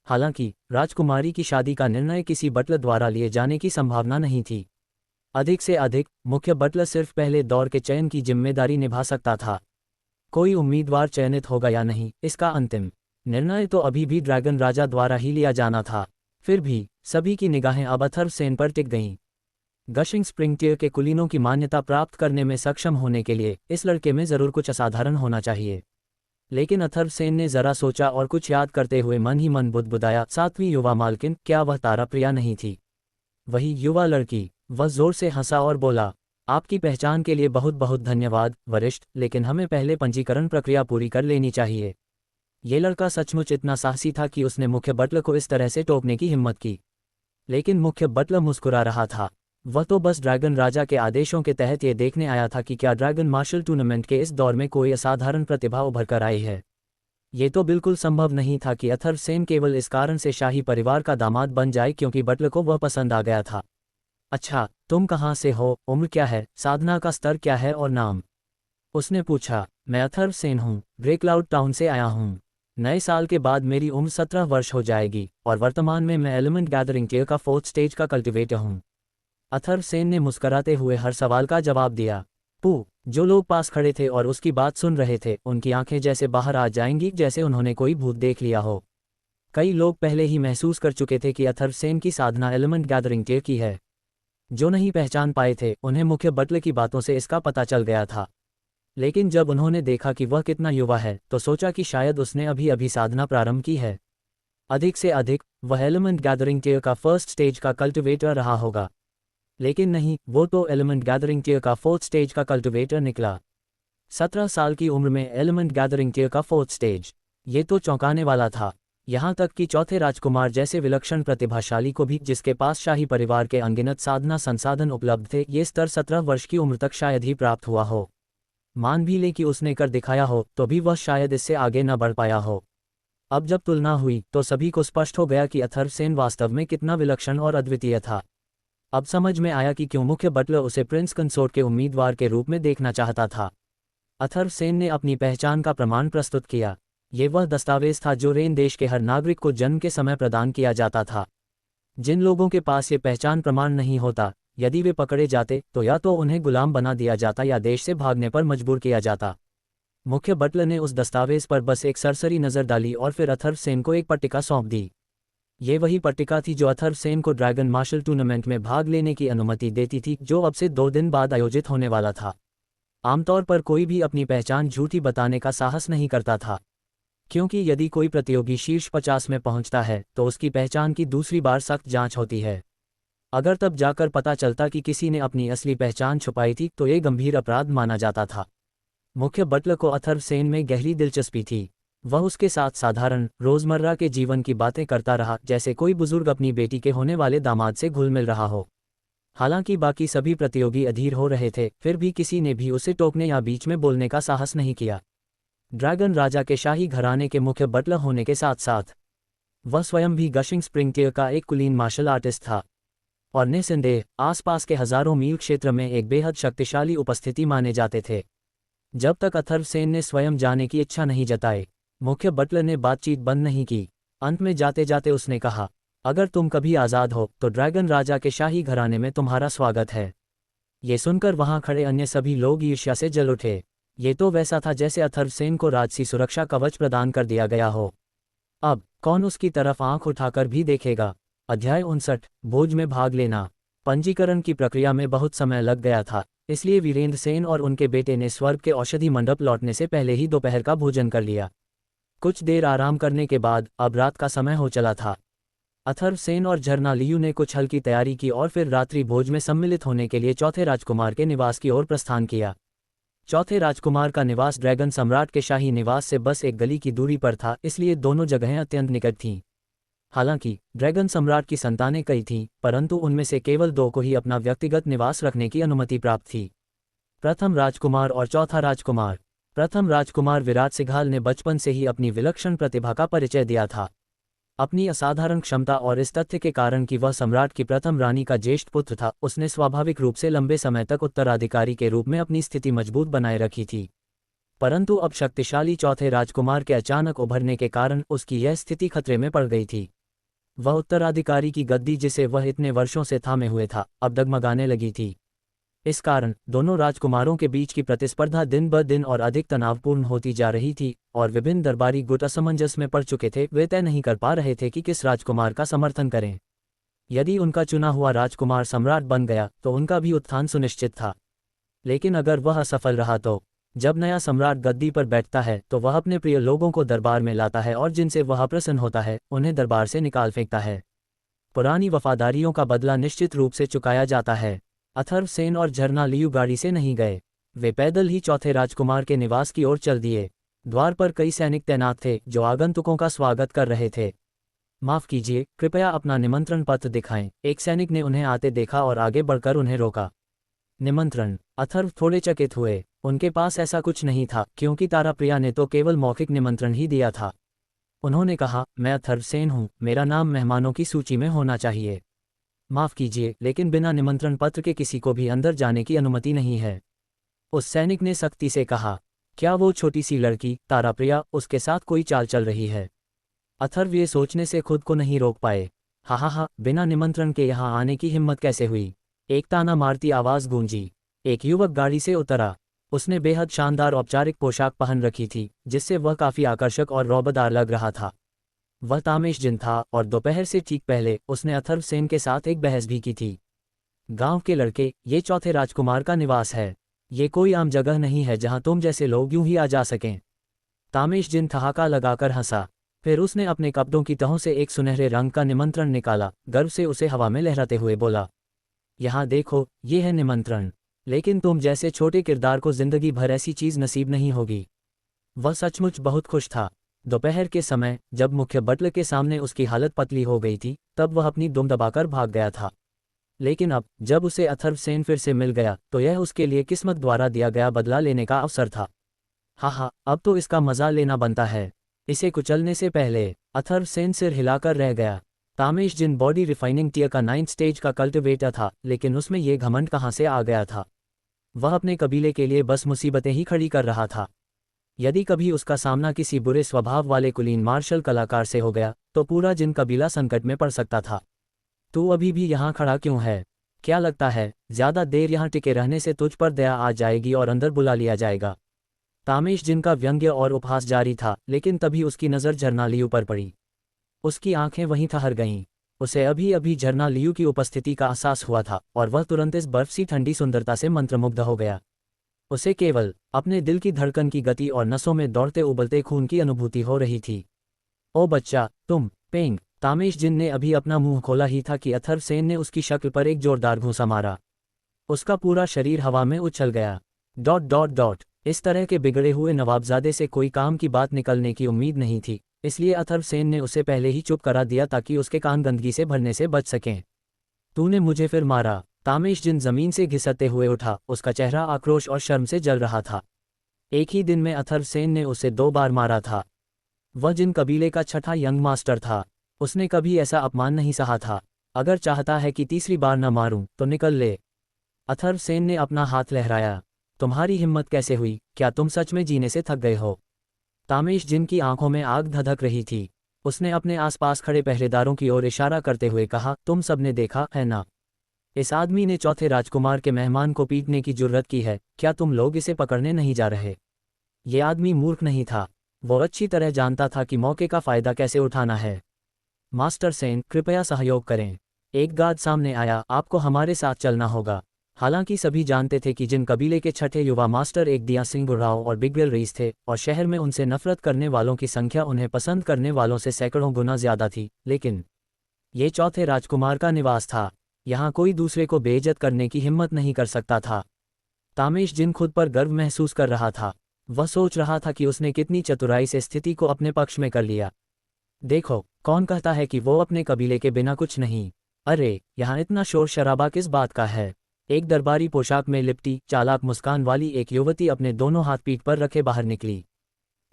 हालांकि राजकुमारी की शादी का निर्णय किसी बटलर द्वारा लिए जाने की संभावना नहीं थी। अधिक से अधिक मुख्य बटलर सिर्फ पहले दौर के चयन की जिम्मेदारी निभा सकता था। कोई उम्मीदवार चयनित होगा या नहीं, इसका अंतिम निर्णय तो अभी भी ड्रैगन राजा द्वारा ही लिया जाना था। फिर भी सभी की निगाहें अब अथर्व सेन पर टिक गईं। गशिंग स्प्रिंगटियर के कुलीनों की मान्यता प्राप्त करने में सक्षम होने के लिए इस लड़के में जरूर कुछ असाधारण होना चाहिए। लेकिन अथर्व सेन ने जरा सोचा और कुछ याद करते हुए मन ही मन बुदबुदाया, 7वीं युवा मालकिन, क्या वह तारा प्रिया नहीं थी? वही युवा लड़की। वह जोर से हंसा और बोला, आपकी पहचान के लिए बहुत बहुत धन्यवाद वरिष्ठ, लेकिन हमें पहले पंजीकरण प्रक्रिया पूरी कर लेनी चाहिए। ये लड़का सचमुच इतना साहसी था कि उसने मुख्य बटलर को इस तरह से टोकने की हिम्मत की। लेकिन मुख्य बटलर मुस्कुरा रहा था। वह तो बस ड्रैगन राजा के आदेशों के तहत ये देखने आया था कि क्या ड्रैगन मार्शल टूर्नामेंट के इस दौर में कोई असाधारण प्रतिभा उभर कर आई है। ये तो बिल्कुल संभव नहीं था कि अथर्व सेन केवल इस कारण से शाही परिवार का दामाद बन जाए क्योंकि बटलर को वह पसंद आ गया था। अच्छा, तुम कहाँ से हो, उम्र क्या है, साधना का स्तर क्या है और नाम? उसने पूछा। मैं अथर्व सेन हूँ, ब्रेकलाउड टाउन से आया हूँ। नए साल के बाद मेरी उम्र 17 वर्ष हो जाएगी और वर्तमान में मैं एलिमेंट गैदरिंग टियर का 4th स्टेज का कल्टिवेटर हूँ। अथर्व सेन ने मुस्कराते हुए हर सवाल का जवाब दिया। जो लोग पास खड़े थे और उसकी बात सुन रहे थे, उनकी आंखें जैसे बाहर आ जाएंगी जैसे उन्होंने कोई भूत देख लिया हो। कई लोग पहले ही महसूस कर चुके थे कि अथर्व सेन की साधना एलिमेंट गैदरिंग टियर की है। जो नहीं पहचान पाए थे, उन्हें मुख्य बटलर की बातों से इसका पता चल गया था। लेकिन जब उन्होंने देखा कि वह कितना युवा है, तो सोचा कि शायद उसने अभी अभी साधना प्रारंभ की है। अधिक से अधिक वह एलिमेंट गैदरिंग टियर का 1st स्टेज का कल्टिवेटर रहा होगा। लेकिन नहीं, वो तो एलिमेंट गैदरिंग टियर का 4th स्टेज का कल्टिवेटर निकला। 17 साल की उम्र में एलिमेंट गैदरिंग टियर का 4th स्टेज, ये तो चौंकाने वाला था। यहाँ तक कि चौथे राजकुमार जैसे विलक्षण प्रतिभाशाली को भी, जिसके पास शाही परिवार के अनगिनत साधना संसाधन उपलब्ध थे, ये स्तर 17 वर्ष की उम्र तक शायद ही प्राप्त हुआ हो। मान भी ले कि उसने कर दिखाया हो, तो भी वह शायद इससे आगे न बढ़ पाया हो। अब जब तुलना हुई तो सभी को स्पष्ट हो गया कि अथर्व सेन वास्तव में कितना विलक्षण और अद्वितीय था। अब समझ में आया कि क्यों मुख्य बटलर उसे प्रिंस कंसोर्ट के उम्मीदवार के रूप में देखना चाहता था। अथर्व सेन ने अपनी पहचान का प्रमाण प्रस्तुत किया। ये वह दस्तावेज था जो रेन देश के हर नागरिक को जन्म के समय प्रदान किया जाता था। जिन लोगों के पास ये पहचान प्रमाण नहीं होता, यदि वे पकड़े जाते तो या तो उन्हें गुलाम बना दिया जाता या देश से भागने पर मजबूर किया जाता। मुख्य बटलर ने उस दस्तावेज पर बस एक सरसरी नज़र डाली और फिर अथर्व सेन को एक पट्टिका सौंप दी। ये वही पट्टिका थी जो अथर्व सेन को ड्रैगन मार्शल टूर्नामेंट में भाग लेने की अनुमति देती थी, जो अब से 2 दिन बाद आयोजित होने वाला था। आमतौर पर कोई भी अपनी पहचान झूठी बताने का साहस नहीं करता था, क्योंकि यदि कोई प्रतियोगी शीर्ष 50 में पहुंचता है तो उसकी पहचान की दूसरी बार सख्त जांच होती है। अगर तब जाकर पता चलता कि किसी ने अपनी असली पहचान छुपाई थी तो ये गंभीर अपराध माना जाता था। मुख्य बटलर को अथर्व सेन में गहरी दिलचस्पी थी। वह उसके साथ साधारण रोजमर्रा के जीवन की बातें करता रहा, जैसे कोई बुजुर्ग अपनी बेटी के होने वाले दामाद से घुल मिल रहा हो। हालांकि बाकी सभी प्रतियोगी अधीर हो रहे थे, फिर भी किसी ने भी उसे टोकने या बीच में बोलने का साहस नहीं किया। ड्रैगन राजा के शाही घराने के मुख्य बटलर होने के साथ साथ वह स्वयं भी गशिंग स्प्रिंगटीयर का एक कुलीन मार्शल आर्टिस्ट था, और निस्संदेह आसपास के हजारों मील क्षेत्र में एक बेहद शक्तिशाली उपस्थिति माने जाते थे। जब तक अथर्वसेन ने स्वयं जाने की इच्छा नहीं जताई, मुख्य बटलर ने बातचीत बंद नहीं की। अंत में जाते जाते उसने कहा, अगर तुम कभी आज़ाद हो तो ड्रैगन राजा के शाही घराने में तुम्हारा स्वागत है। ये सुनकर वहां खड़े अन्य सभी लोग ईर्ष्या से जल उठे। ये तो वैसा था जैसे अथर्वसेन को राजसी सुरक्षा कवच प्रदान कर दिया गया हो। अब कौन उसकी तरफ आंख उठाकर भी देखेगा। अध्याय 59 भोज में भाग लेना। पंजीकरण की प्रक्रिया में बहुत समय लग गया था, इसलिए वीरेंद्र सेन और उनके बेटे ने स्वर्ग के औषधि मंडप लौटने से पहले ही दोपहर का भोजन कर लिया। कुछ देर आराम करने के बाद अब रात का समय हो चला था। अथर्वसेन और झरना लियू ने कुछ हल्की तैयारी की और फिर रात्रि भोज में सम्मिलित होने के लिए चौथे राजकुमार के निवास की ओर प्रस्थान किया। चौथे राजकुमार का निवास ड्रैगन सम्राट के शाही निवास से बस एक गली की दूरी पर था, इसलिए दोनों जगहें अत्यंत निकट थीं। हालांकि ड्रैगन सम्राट की संतानें कई थीं, परंतु उनमें से केवल 2 को ही अपना व्यक्तिगत निवास रखने की अनुमति प्राप्त थी। प्रथम राजकुमार और चौथा राजकुमार। प्रथम राजकुमार विराट सिंघाल ने बचपन से ही अपनी विलक्षण प्रतिभा का परिचय दिया था। अपनी असाधारण क्षमता और इस तथ्य के कारण कि वह सम्राट की प्रथम रानी का ज्येष्ठ पुत्र था, उसने स्वाभाविक रूप से लंबे समय तक उत्तराधिकारी के रूप में अपनी स्थिति मजबूत बनाए रखी थी। परंतु अब शक्तिशाली चौथे राजकुमार के अचानक उभरने के कारण उसकी यह स्थिति खतरे में पड़ गई थी। वह उत्तराधिकारी की गद्दी, जिसे वह इतने वर्षों से थामे हुए था, अब डगमगाने लगी थी। इस कारण दोनों राजकुमारों के बीच की प्रतिस्पर्धा दिन ब दिन और अधिक तनावपूर्ण होती जा रही थी, और विभिन्न दरबारी गुट असमंजस में पड़ चुके थे। वे तय नहीं कर पा रहे थे कि किस राजकुमार का समर्थन करें। यदि उनका चुना हुआ राजकुमार सम्राट बन गया तो उनका भी उत्थान सुनिश्चित था, लेकिन अगर वह असफल रहा तो जब नया सम्राट गद्दी पर बैठता है तो वह अपने प्रिय लोगों को दरबार में लाता है और जिनसे वह प्रसन्न होता है उन्हें दरबार से निकाल फेंकता है। पुरानी वफादारियों का बदला निश्चित रूप से चुकाया जाता है। अथर्वसेन और झरना लियू गाड़ी से नहीं गए, वे पैदल ही चौथे राजकुमार के निवास की ओर चल दिए। द्वार पर कई सैनिक तैनात थे जो आगंतुकों का स्वागत कर रहे थे। माफ कीजिए, कृपया अपना निमंत्रण पत्र दिखाएं, एक सैनिक ने उन्हें आते देखा और आगे बढ़कर उन्हें रोका। निमंत्रण? अथर्व थोड़े चकित हुए। उनके पास ऐसा कुछ नहीं था, क्योंकि ताराप्रिया ने तो केवल मौखिक निमंत्रण ही दिया था। उन्होंने कहा, मैं अथर्वसेन हूँ, मेरा नाम मेहमानों की सूची में होना चाहिए। माफ कीजिए, लेकिन बिना निमंत्रण पत्र के किसी को भी अंदर जाने की अनुमति नहीं है, उस सैनिक ने सख्ती से कहा। क्या वो छोटी सी लड़की ताराप्रिया, उसके साथ कोई चाल चल रही है? अथर्व ये सोचने से खुद को नहीं रोक पाए। हा, बिना निमंत्रण के यहाँ आने की हिम्मत कैसे हुई? एक ताना मारती आवाज गूंजी। एक युवक गाड़ी से उतरा। उसने बेहद शानदार औपचारिक पोशाक पहन रखी थी, जिससे वह काफी आकर्षक और रौबदार लग रहा था। वह तामेश जिन था और दोपहर से ठीक पहले उसने अथर्वसेन के साथ एक बहस भी की थी। गांव के लड़के, ये चौथे राजकुमार का निवास है, ये कोई आम जगह नहीं है जहां तुम जैसे लोग यूं ही आ जा सकें। तामेश जिन ठहाका लगाकर हंसा। फिर उसने अपने कपड़ों की तहों से एक सुनहरे रंग का निमंत्रण निकाला, गर्व से उसे हवा में लहराते हुए बोला, यहाँ देखो, ये है निमंत्रण, लेकिन तुम जैसे छोटे किरदार को जिंदगी भर ऐसी चीज नसीब नहीं होगी। वह सचमुच बहुत खुश था। दोपहर के समय जब मुख्य बटलर के सामने उसकी हालत पतली हो गई थी, तब वह अपनी दुम दबाकर भाग गया था। लेकिन अब जब उसे अथर्वसेन फिर से मिल गया तो यह उसके लिए किस्मत द्वारा दिया गया बदला लेने का अवसर था। हा, अब तो इसका मजा लेना बनता है। इसे कुचलने से पहले अथर्वसेन सिर हिलाकर रह गया। तामेश जिन बॉडी रिफाइनिंग टियर का 9th स्टेज का कल्टिवेटर था, लेकिन उसमें ये घमंड कहाँ से आ गया था? वह अपने कबीले के लिए बस मुसीबतें ही खड़ी कर रहा था। यदि कभी उसका सामना किसी बुरे स्वभाव वाले कुलीन मार्शल कलाकार से हो गया तो पूरा जिन कबीला संकट में पड़ सकता था। तू अभी भी यहाँ खड़ा क्यों है? क्या लगता है ज्यादा देर यहाँ टिके रहने से तुझ पर दया आ जाएगी और अंदर बुला लिया जाएगा? तामेश जिन का व्यंग्य और उपहास जारी था, लेकिन तभी उसकी नज़र झरना लियू पर पड़ी। उसकी आंखें वहीं ठहर गईं। उसे अभी अभी झरना लियू की उपस्थिति का एहसास हुआ था और वह तुरंत इस बर्फ सी ठंडी सुंदरता से मंत्रमुग्ध हो गया। उसे केवल अपने दिल की धड़कन की गति और नसों में दौड़ते उबलते खून की अनुभूति हो रही थी। ओ बच्चा, तुम। पेंग। तामेश जिन ने अभी अपना मुंह खोला ही था कि अथर्वसेन ने उसकी शक्ल पर एक जोरदार घूंसा मारा। उसका पूरा शरीर हवा में उछल गया। ... इस तरह के बिगड़े हुए नवाबजादे से कोई काम की बात निकलने की उम्मीद नहीं थी, इसलिए अथर्वसेन ने उसे पहले ही चुप करा दिया ताकि उसके कान गंदगी से भरने से बच सकें। तूने मुझे फिर मारा। तामेशजिन जमीन से घिसटते हुए उठा, उसका चेहरा आक्रोश और शर्म से जल रहा था। एक ही दिन में अथर्वसेन ने उसे 2 बार मारा था। वह जिन कबीले का छठा यंग मास्टर था, उसने कभी ऐसा अपमान नहीं सहा था। अगर चाहता है कि तीसरी बार न मारूं तो निकल ले। अथर्वसेन ने अपना हाथ लहराया। तुम्हारी हिम्मत कैसे हुई? क्या तुम सच में जीने से थक गए हो? तामेशजिन की आंखों में आग धधक रही थी। उसने अपने आसपास खड़े पहरेदारों की ओर इशारा करते हुए कहा, तुम सबने देखा है ना? इस आदमी ने चौथे राजकुमार के मेहमान को पीटने की जुर्रत की है। क्या तुम लोग इसे पकड़ने नहीं जा रहे? ये आदमी मूर्ख नहीं था। वो अच्छी तरह जानता था कि मौके का फायदा कैसे उठाना है। मास्टर सेन, कृपया सहयोग करें। एक गार्ड सामने आया, आपको हमारे साथ चलना होगा। हालांकि सभी जानते थे कि जिन कबीले के छठे युवा मास्टर एक दिया सिंह बुर्राव और बिगबल रईस थे, और शहर में उनसे नफरत करने वालों की संख्या उन्हें पसंद करने वालों से सैकड़ों गुना ज्यादा थी, लेकिन ये चौथे राजकुमार का निवास था। यहाँ कोई दूसरे को बेइज्जत करने की हिम्मत नहीं कर सकता था। तामेशजिन खुद पर गर्व महसूस कर रहा था। वह सोच रहा था कि उसने कितनी चतुराई से स्थिति को अपने पक्ष में कर लिया। देखो, कौन कहता है कि वो अपने कबीले के बिना कुछ नहीं? अरे, यहाँ इतना शोर शराबा किस बात का है? एक दरबारी पोशाक में लिपटी, चालाक मुस्कान वाली एक युवती अपने दोनों हाथ पीठ पर रखे बाहर निकली।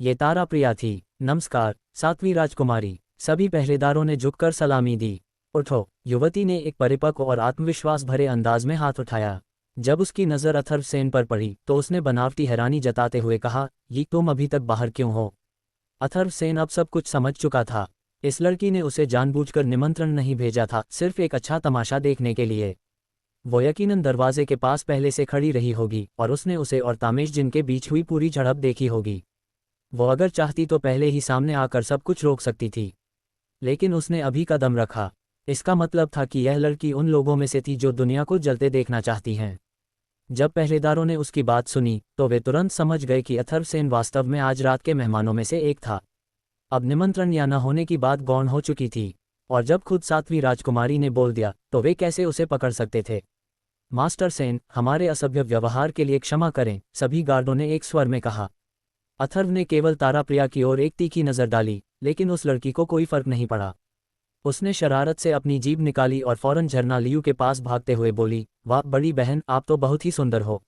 ये तारा प्रिया थी। नमस्कार, 7वीं राजकुमारी। सभी पहरेदारों ने झुककर सलामी दी। उठो। युवती ने एक परिपक्व और आत्मविश्वास भरे अंदाज में हाथ उठाया। जब उसकी नज़र अथर्वसेन पर पड़ी तो उसने बनावटी हैरानी जताते हुए कहा, ये तुम अभी तक बाहर क्यों हो? अथर्वसेन अब सब कुछ समझ चुका था। इस लड़की ने उसे जानबूझकर निमंत्रण नहीं भेजा था, सिर्फ एक अच्छा तमाशा देखने के लिए। वो यकीनन दरवाजे के पास पहले से खड़ी रही होगी और उसने उसे और तामेशजिन के बीच हुई पूरी झड़प देखी होगी। वो अगर चाहती तो पहले ही सामने आकर सब कुछ रोक सकती थी, लेकिन उसने अभी कदम रखा। इसका मतलब था कि यह लड़की उन लोगों में से थी जो दुनिया को जलते देखना चाहती हैं। जब पहरेदारों ने उसकी बात सुनी तो वे तुरंत समझ गए कि अथर्वसेन वास्तव में आज रात के मेहमानों में से एक था। अब निमंत्रण या न होने की बात गौण हो चुकी थी, और जब खुद 7वीं राजकुमारी ने बोल दिया तो वे कैसे उसे पकड़ सकते थे? मास्टर सेन, हमारे असभ्य व्यवहार के लिए क्षमा करें, सभी गार्डों ने एक स्वर में कहा। अथर्व ने केवल तारा प्रिया की ओर एक तीखी नज़र डाली, लेकिन उस लड़की को कोई फर्क नहीं पड़ा। उसने शरारत से अपनी जीभ निकाली और फौरन झरना लियू के पास भागते हुए बोली, वाह बड़ी बहन, आप तो बहुत ही सुंदर हो।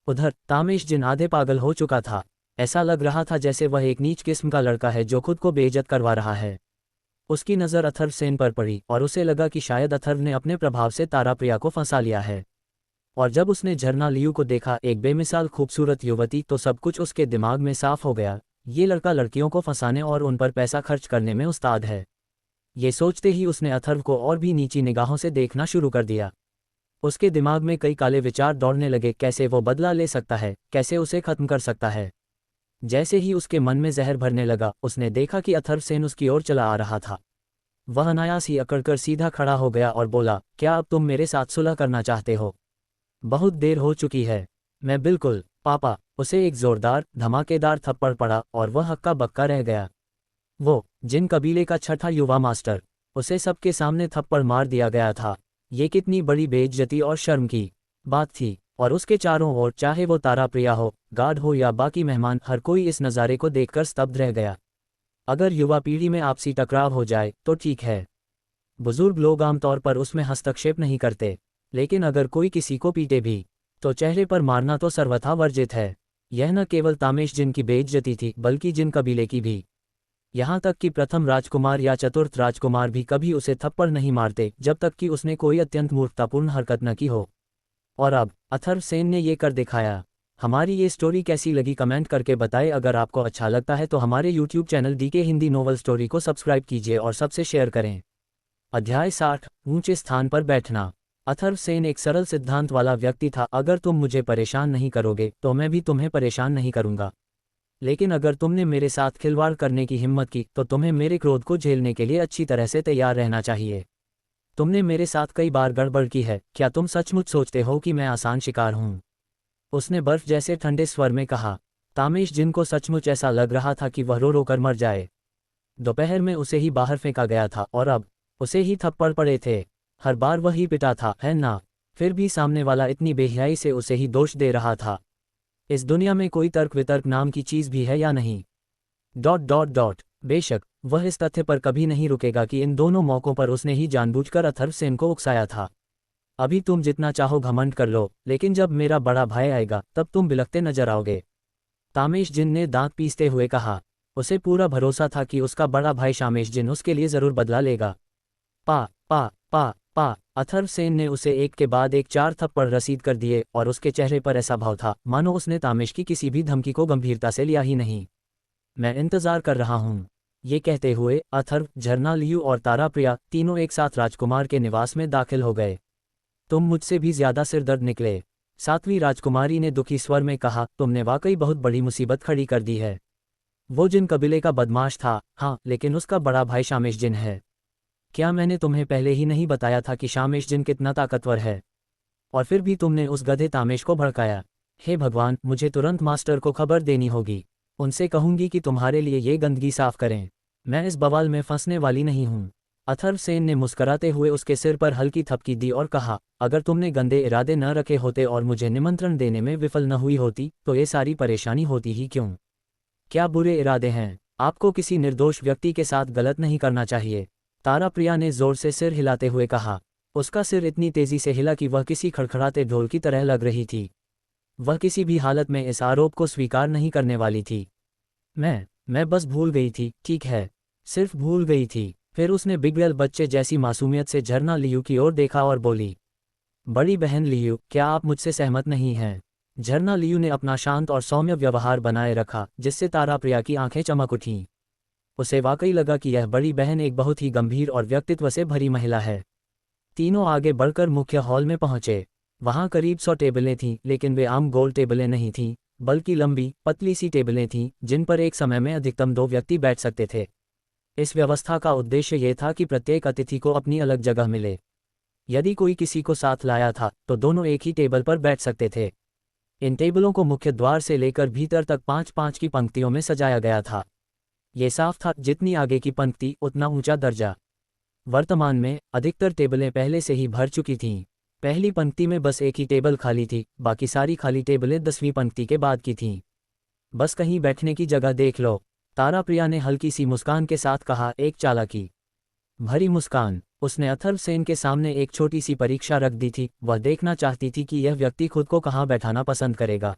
उधर तामेशजिन आधे पागल हो चुका था। ऐसा लग रहा था जैसे वह एक नीच किस्म का लड़का है जो खुद को बेइज्जत करवा रहा है। उसकी नज़र अथर्वसेन पर पड़ी और उसे लगा कि शायद अथर्व ने अपने प्रभाव से तारा प्रिया को फंसा लिया है। और जब उसने झरना लियू को देखा, एक बेमिसाल खूबसूरत युवती, तो सब कुछ उसके दिमाग में साफ हो गया। ये लड़का लड़कियों को फंसाने और उन पर पैसा खर्च करने में उस्ताद है। ये सोचते ही उसने अथर्व को और भी नीची निगाहों से देखना शुरू कर दिया। उसके दिमाग में कई काले विचार दौड़ने लगे, कैसे वो बदला ले सकता है, कैसे उसे खत्म कर सकता है। जैसे ही उसके मन में जहर भरने लगा, उसने देखा कि अथर्वसेन उसकी ओर चला आ रहा था। वह अनायास ही अकड़कर सीधा खड़ा हो गया और बोला, क्या अब तुम मेरे साथ सुलह करना चाहते हो? बहुत देर हो चुकी है। मैं बिल्कुल। पापा। उसे एक जोरदार, धमाकेदार थप्पड़ पड़ा और वह हक्का बक्का रह गया। वो जिन कबीले का छठा युवा मास्टर, उसे सबके सामने थप्पड़ मार दिया गया था। ये कितनी बड़ी बेइज्जती और शर्म की बात थी। और उसके चारों ओर, चाहे वो तारा प्रिया हो, गार्ड हो या बाकी मेहमान, हर कोई इस नज़ारे को देखकर स्तब्ध रह गया। अगर युवा पीढ़ी में आपसी टकराव हो जाए तो ठीक है। बुजुर्ग लोग आमतौर पर उसमें हस्तक्षेप नहीं करते, लेकिन अगर कोई किसी को पीटे भी तो चेहरे पर मारना तो सर्वथा वर्जित है। यह न केवल तामेशजिन की बेइज्जती थी, बल्कि जिन कबीले की भी। यहाँ तक कि प्रथम राजकुमार या चतुर्थ राजकुमार भी कभी उसे थप्पड़ नहीं मारते जब तक कि उसने कोई अत्यंत मूर्खतापूर्ण हरकत न की हो। और अब अथर्वसेन ने ये कर दिखाया। हमारी ये स्टोरी कैसी लगी कमेंट करके बताएं। अगर आपको अच्छा लगता है तो हमारे YouTube channel DK Hindi novel story को सब्सक्राइब कीजिए और सबसे शेयर करें। अध्याय 60, ऊंचे स्थान पर बैठना। अथर्वसेन एक सरल सिद्धांत वाला व्यक्ति था। अगर तुम मुझे परेशान नहीं करोगे तो मैं भी तुम्हें परेशान नहीं करूंगा। लेकिन अगर तुमने मेरे साथ खिलवाड़ करने की हिम्मत की तो तुम्हें मेरे क्रोध को झेलने के लिए अच्छी तरह से तैयार रहना चाहिए। तुमने मेरे साथ कई बार गड़बड़ की है। क्या तुम सचमुच सोचते हो कि मैं आसान शिकार हूं? उसने बर्फ जैसे ठंडे स्वर में कहा। तामेशजिन को सचमुच ऐसा लग रहा था कि वह रो रो कर मर जाए। दोपहर में उसे ही बाहर फेंका गया था और अब उसे ही थप्पड़ पड़े थे। हर बार वही पिटा था, है ना? फिर भी सामने वाला इतनी बेहयाई से उसे ही दोष दे रहा था। इस दुनिया में कोई तर्क वितर्क नाम की चीज़ भी है या नहीं? बेशक वह इस तथ्य पर कभी नहीं रुकेगा कि इन दोनों मौकों पर उसने ही जानबूझकर अथर्वसेन को उकसाया था। अभी तुम जितना चाहो घमंड कर लो, लेकिन जब मेरा बड़ा भाई आएगा तब तुम बिलखते नजर आओगे। तामेशजिन ने दांत पीसते हुए कहा। उसे पूरा भरोसा था कि उसका बड़ा भाई शामेशजिन उसके लिए जरूर बदला लेगा। पा पा पा पा अथर्वसेन ने उसे एक के बाद एक 4 थप्पड़ रसीद कर दिए और उसके चेहरे पर ऐसा भाव था मानो उसने तामेश की किसी भी धमकी को गंभीरता से लिया ही नहीं। मैं इंतजार कर रहा हूँ। ये कहते हुए अथर्व, झरना लियू और ताराप्रिया तीनों एक साथ राजकुमार के निवास में दाखिल हो गए। तुम मुझसे भी ज्यादा सिरदर्द निकले, सातवीं राजकुमारी ने दुखी स्वर में कहा। तुमने वाकई बहुत बड़ी मुसीबत खड़ी कर दी है। वो जिन कबीले का बदमाश था, हाँ, लेकिन उसका बड़ा भाई शामेशजिन है। क्या मैंने तुम्हें पहले ही नहीं बताया था कि शामेशजिन कितना ताकतवर है? और फिर भी तुमने उस गधे तामेश को भड़काया। हे भगवान, मुझे तुरंत मास्टर को खबर देनी होगी। उनसे कहूंगी कि तुम्हारे लिए ये गंदगी साफ करें। मैं इस बवाल में फंसने वाली नहीं हूँ। अथर्वसेन ने मुस्कराते हुए उसके सिर पर हल्की थपकी दी और कहा, अगर तुमने गंदे इरादे न रखे होते और मुझे निमंत्रण देने में विफल न हुई होती तो ये सारी परेशानी होती ही क्यों? क्या बुरे इरादे हैं? आपको किसी निर्दोष व्यक्ति के साथ गलत नहीं करना चाहिए। ताराप्रिया ने जोर से सिर हिलाते हुए कहा। उसका सिर इतनी तेजी से हिला कि वह किसी खड़खड़ाते ढोल की तरह लग रही थी। वह किसी भी हालत में इस आरोप को स्वीकार नहीं करने वाली थी। मैं बस भूल गई थी, ठीक है, सिर्फ भूल गई थी। फिर उसने बिगड़ल बच्चे जैसी मासूमियत से झरना लियू की ओर देखा और बोली, बड़ी बहन लियू, क्या आप मुझसे सहमत नहीं हैं? झरना लियू ने अपना शांत और सौम्य व्यवहार बनाए रखा, जिससे ताराप्रिया की आंखें चमक उठीं। उसे वाकई लगा कि यह बड़ी बहन एक बहुत ही गंभीर और व्यक्तित्व से भरी महिला है। तीनों आगे बढ़कर मुख्य हॉल में पहुंचे। वहां करीब 100 टेबलें थीं, लेकिन वे आम गोल टेबलें नहीं थीं, बल्कि लंबी पतली सी टेबलें थीं जिन पर एक समय में अधिकतम 2 व्यक्ति बैठ सकते थे। इस व्यवस्था का उद्देश्य ये था कि प्रत्येक अतिथि को अपनी अलग जगह मिले। यदि कोई किसी को साथ लाया था तो दोनों एक ही टेबल पर बैठ सकते थे। इन टेबलों को मुख्य द्वार से लेकर भीतर तक 5-5 की पंक्तियों में सजाया गया था। ये साफ था, जितनी आगे की पंक्ति उतना ऊंचा दर्जा। वर्तमान में अधिकतर टेबलें पहले से ही भर चुकी थीं। पहली पंक्ति में बस एक ही टेबल खाली थी, बाकी सारी खाली टेबलें 10वीं पंक्ति के बाद की थीं। बस कहीं बैठने की जगह देख लो, ताराप्रिया ने हल्की सी मुस्कान के साथ कहा, एक चालाकी भरी मुस्कान। उसने अथर्वसेन के सामने एक छोटी सी परीक्षा रख दी थी। वह देखना चाहती थी कि यह व्यक्ति खुद को कहाँ बैठाना पसंद करेगा।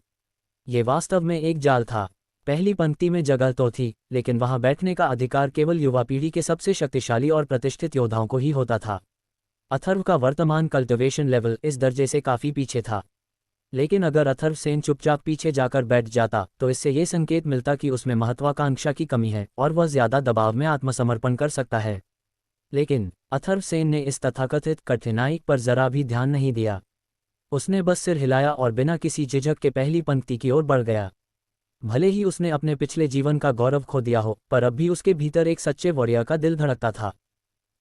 ये वास्तव में एक जाल था। पहली पंक्ति में जगह तो थी, लेकिन वहां बैठने का अधिकार केवल युवा पीढ़ी के सबसे शक्तिशाली और प्रतिष्ठित योद्धाओं को ही होता था। अथर्व का वर्तमान कल्टिवेशन लेवल इस दर्जे से काफी पीछे था। लेकिन अगर अथर्वसेन चुपचाप पीछे जाकर बैठ जाता तो इससे ये संकेत मिलता कि उसमें महत्वाकांक्षा की कमी है और वह ज्यादा दबाव में आत्मसमर्पण कर सकता है। लेकिन अथर्वसेन ने इस तथाकथित कठिनाई पर जरा भी ध्यान नहीं दिया। उसने बस सिर हिलाया और बिना किसी झिझक के पहली पंक्ति की ओर बढ़ गया। भले ही उसने अपने पिछले जीवन का गौरव खो दिया हो, पर अब भी उसके भीतर एक सच्चे वॉरियर का दिल धड़कता था।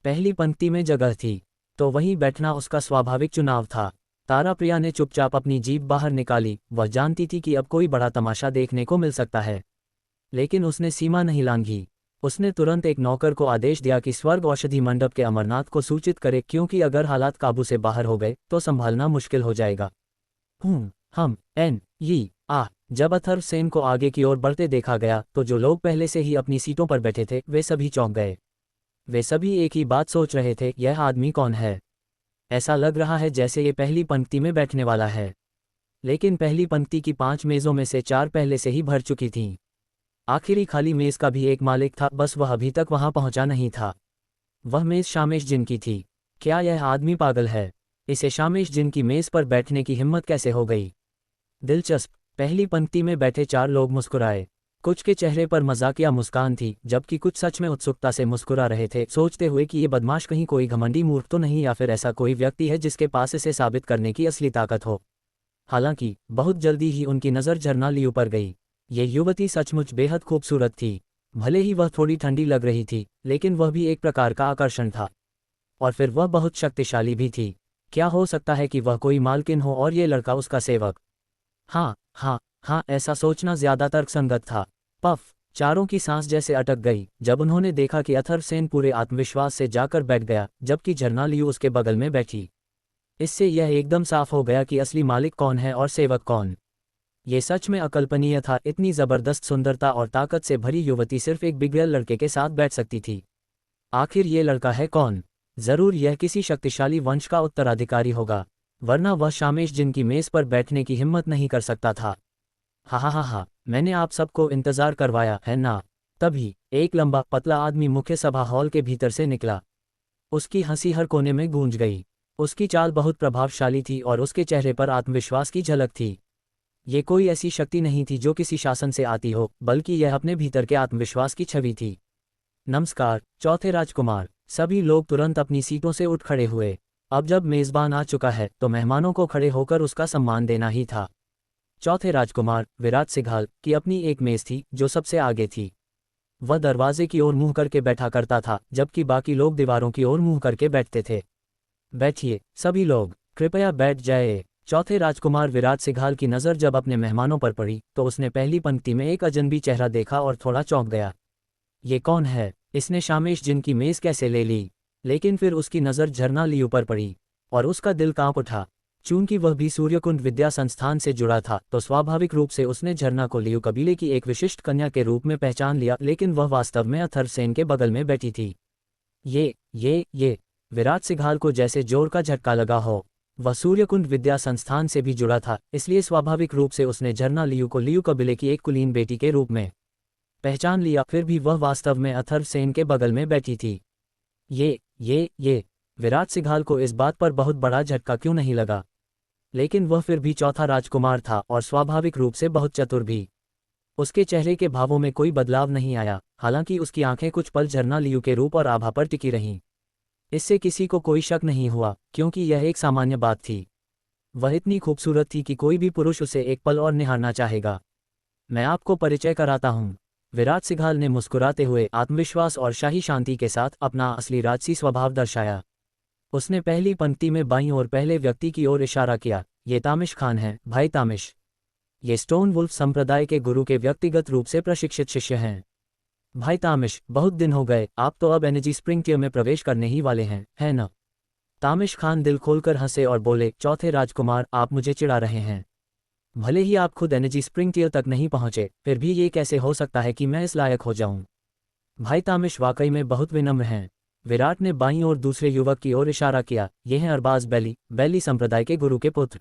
पहली पंक्ति में जगह थी तो वहीं बैठना उसका स्वाभाविक चुनाव था। ताराप्रिया ने चुपचाप अपनी जीभ बाहर निकाली। वह जानती थी कि अब कोई बड़ा तमाशा देखने को मिल सकता है, लेकिन उसने सीमा नहीं लांघी। उसने तुरंत एक नौकर को आदेश दिया कि स्वर्ग औषधि मंडप के अमरनाथ को सूचित करे, क्योंकि अगर हालात काबू से बाहर हो गए तो संभालना मुश्किल हो जाएगा। जब अथर्वसेन को आगे की ओर बढ़ते देखा गया तो जो लोग पहले से ही अपनी सीटों पर बैठे थे वे सभी चौंक गए। वे सभी एक ही बात सोच रहे थे, यह आदमी कौन है? ऐसा लग रहा है जैसे ये पहली पंक्ति में बैठने वाला है। लेकिन पहली पंक्ति की 5 मेज़ों में से 4 पहले से ही भर चुकी थीं। आखिरी खाली मेज़ का भी एक मालिक था, बस वह अभी तक वहां पहुंचा नहीं था। वह मेज़ शामेशजिन की थी। क्या यह आदमी पागल है? इसे शामेशजिन की मेज़ पर बैठने की हिम्मत कैसे हो गई? दिलचस्प। पहली पंक्ति में बैठे 4 लोग मुस्कुराए। कुछ के चेहरे पर मजाकिया मुस्कान थी, जबकि कुछ सच में उत्सुकता से मुस्कुरा रहे थे, सोचते हुए कि ये बदमाश कहीं कोई घमंडी मूर्ख तो नहीं, या फिर ऐसा कोई व्यक्ति है जिसके पास इसे साबित करने की असली ताकत हो। हालांकि बहुत जल्दी ही उनकी नज़र झरना लियू पर गई। ये युवती सचमुच बेहद खूबसूरत थी। भले ही वह थोड़ी ठंडी लग रही थी, लेकिन वह भी एक प्रकार का आकर्षण था। और फिर वह बहुत शक्तिशाली भी थी। क्या हो सकता है कि वह कोई मालकिन हो और ये लड़का उसका सेवक? हाँ, ऐसा सोचना ज्यादा तर्कसंगत था। पफ, चारों की सांस जैसे अटक गई जब उन्होंने देखा कि अथर्वसेन पूरे आत्मविश्वास से जाकर बैठ गया, जबकि झरना लियू उसके बगल में बैठी। इससे यह एकदम साफ हो गया कि असली मालिक कौन है और सेवक कौन। ये सच में अकल्पनीय था, इतनी जबरदस्त सुंदरता और ताकत से भरी युवती सिर्फ एक बिगड़ैल लड़के के साथ बैठ सकती थी। आखिर ये लड़का है कौन? जरूर यह किसी शक्तिशाली वंश का उत्तराधिकारी होगा, वरना वह शामेश जिनकी मेज पर बैठने की हिम्मत नहीं कर सकता था। हा हा हा हा, मैंने आप सबको इंतजार करवाया है ना। तभी एक लंबा पतला आदमी मुख्य सभा हॉल के भीतर से निकला। उसकी हंसी हर कोने में गूंज गई। उसकी चाल बहुत प्रभावशाली थी और उसके चेहरे पर आत्मविश्वास की झलक थी। ये कोई ऐसी शक्ति नहीं थी जो किसी शासन से आती हो, बल्कि यह अपने भीतर के आत्मविश्वास की छवि थी। नमस्कार चौथे राजकुमार। सभी लोग तुरंत अपनी सीटों से उठ खड़े हुए। अब जब मेजबान आ चुका है तो मेहमानों को खड़े होकर उसका सम्मान देना ही था। चौथे राजकुमार विराट सिघाल की अपनी एक मेज थी जो सबसे आगे थी। वह दरवाजे की ओर मुंह करके बैठा करता था, जबकि बाकी लोग दीवारों की ओर मुंह करके बैठते थे। बैठिए सभी लोग, कृपया बैठ जाए। चौथे राजकुमार विराट सिघाल की नज़र जब अपने मेहमानों पर पड़ी तो उसने पहली पंक्ति में एक अजनबी चेहरा देखा और थोड़ा चौंक गया। ये कौन है? इसने शामेश जिन की मेज़ कैसे ले ली? लेकिन फिर उसकी नज़र झरना लियू पर पड़ी और उसका दिल कांप उठा। चूंकि वह भी सूर्यकुंड विद्या संस्थान से जुड़ा था तो स्वाभाविक रूप से उसने झरना को लियू कबीले की एक विशिष्ट कन्या के रूप में पहचान लिया, लेकिन वह वास्तव में अथर्वसेन के बगल में बैठी थी। ये विराट सिघाल को जैसे जोर का झटका लगा हो। वह सूर्यकुंड विद्या संस्थान से भी जुड़ा था, इसलिए स्वाभाविक रूप से उसने झरना लियू को लियू कबीले की एक कुलीन बेटी के रूप में पहचान लिया। फिर भी वह वास्तव में अथर्वसेन के बगल में बैठी थी। ये विराट सिघाल को इस बात पर बहुत बड़ा झटका क्यों नहीं लगा, लेकिन वह फिर भी चौथा राजकुमार था और स्वाभाविक रूप से बहुत चतुर भी। उसके चेहरे के भावों में कोई बदलाव नहीं आया, हालांकि उसकी आंखें कुछ पल झरना लियू के रूप और आभा पर टिकी रहीं। इससे किसी को कोई शक नहीं हुआ, क्योंकि यह एक सामान्य बात थी। वह इतनी खूबसूरत थी कि कोई भी पुरुष उसे एक पल और निहारना चाहेगा। मैं आपको परिचय कराता हूँ। विराट सिघाल ने मुस्कुराते हुए आत्मविश्वास और शाही शांति के साथ अपना असली राजसी स्वभाव दर्शाया। उसने पहली पंक्ति में बाईं ओर पहले व्यक्ति की ओर इशारा किया। ये तामिश खान हैं, भाई तामिश। ये स्टोन वुल्फ संप्रदाय के गुरु के व्यक्तिगत रूप से प्रशिक्षित शिष्य हैं। भाई तामिश, बहुत दिन हो गए, आप तो अब एनर्जी स्प्रिंग टियर में प्रवेश करने ही वाले हैं, है न? तामिश खान दिल खोलकर हंसे और बोले, चौथे राजकुमार, आप मुझे चिढ़ा रहे हैं। भले ही आप खुद एनर्जी स्प्रिंग टियर तक नहीं पहुंचे, फिर भी ये कैसे हो सकता है कि मैं इस लायक हो जाऊं? भाई तामिश वाकई में बहुत विनम्र हैं। विराट ने बाईं ओर दूसरे युवक की ओर इशारा किया। ये हैं अरबाज बैली संप्रदाय के गुरु के पुत्र।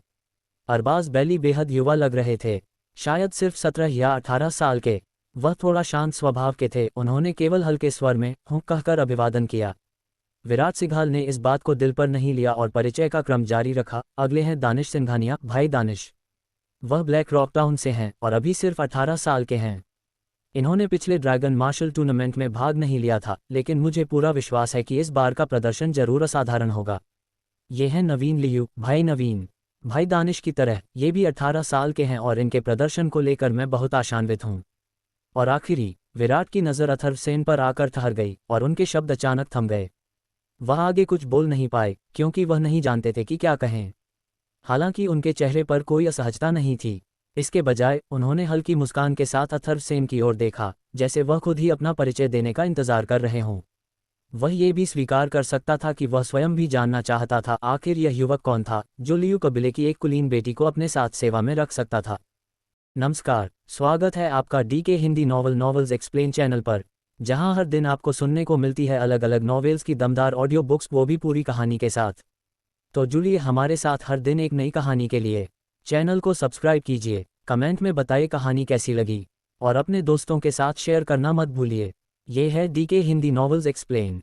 अरबाज बैली बेहद युवा लग रहे थे, शायद सिर्फ 17 या 18 साल के। वह थोड़ा शांत स्वभाव के थे। उन्होंने केवल हल्के स्वर में हुँ कहकर अभिवादन किया। विराट सिघाल ने इस बात को दिल पर नहीं लिया और परिचय का क्रम जारी रखा। अगले हैं दानिश सिंघानिया, भाई दानिश। वह ब्लैक रॉक टाउन से हैं और अभी सिर्फ 18 साल के हैं। इन्होंने पिछले ड्रैगन मार्शल टूर्नामेंट में भाग नहीं लिया था, लेकिन मुझे पूरा विश्वास है कि इस बार का प्रदर्शन जरूर असाधारण होगा। ये हैं नवीन लियू, भाई नवीन। भाई दानिश की तरह ये भी 18 साल के हैं और इनके प्रदर्शन को लेकर मैं बहुत आशान्वित हूँ। और आखिरी, विराट की नज़र अथर्वसेन पर आकर ठहर गई और उनके शब्द अचानक थम गए। वह आगे कुछ बोल नहीं पाए, क्योंकि वह नहीं जानते थे कि क्या कहें। हालांकि उनके चेहरे पर कोई असहजता नहीं थी। इसके बजाय उन्होंने हल्की मुस्कान के साथ अथर्वसेन की ओर देखा, जैसे वह खुद ही अपना परिचय देने का इंतजार कर रहे हों। वह ये भी स्वीकार कर सकता था कि वह स्वयं भी जानना चाहता था आखिर यह युवक कौन था जो लियू कबीले की एक कुलीन बेटी को अपने साथ सेवा में रख सकता था। नमस्कार, स्वागत है आपका DK Hindi novels explain channel पर, जहां हर दिन आपको सुनने को मिलती है अलग अलग नॉवेल्स की दमदार ऑडियो बुक्स, वो भी पूरी कहानी के साथ। तो जुड़िए हमारे साथ हर दिन एक नई कहानी के लिए। चैनल को सब्सक्राइब कीजिए, कमेंट में बताइए कहानी कैसी लगी और अपने दोस्तों के साथ शेयर करना मत भूलिए। ये है डीके हिंदी नॉवेल्स एक्सप्लेन।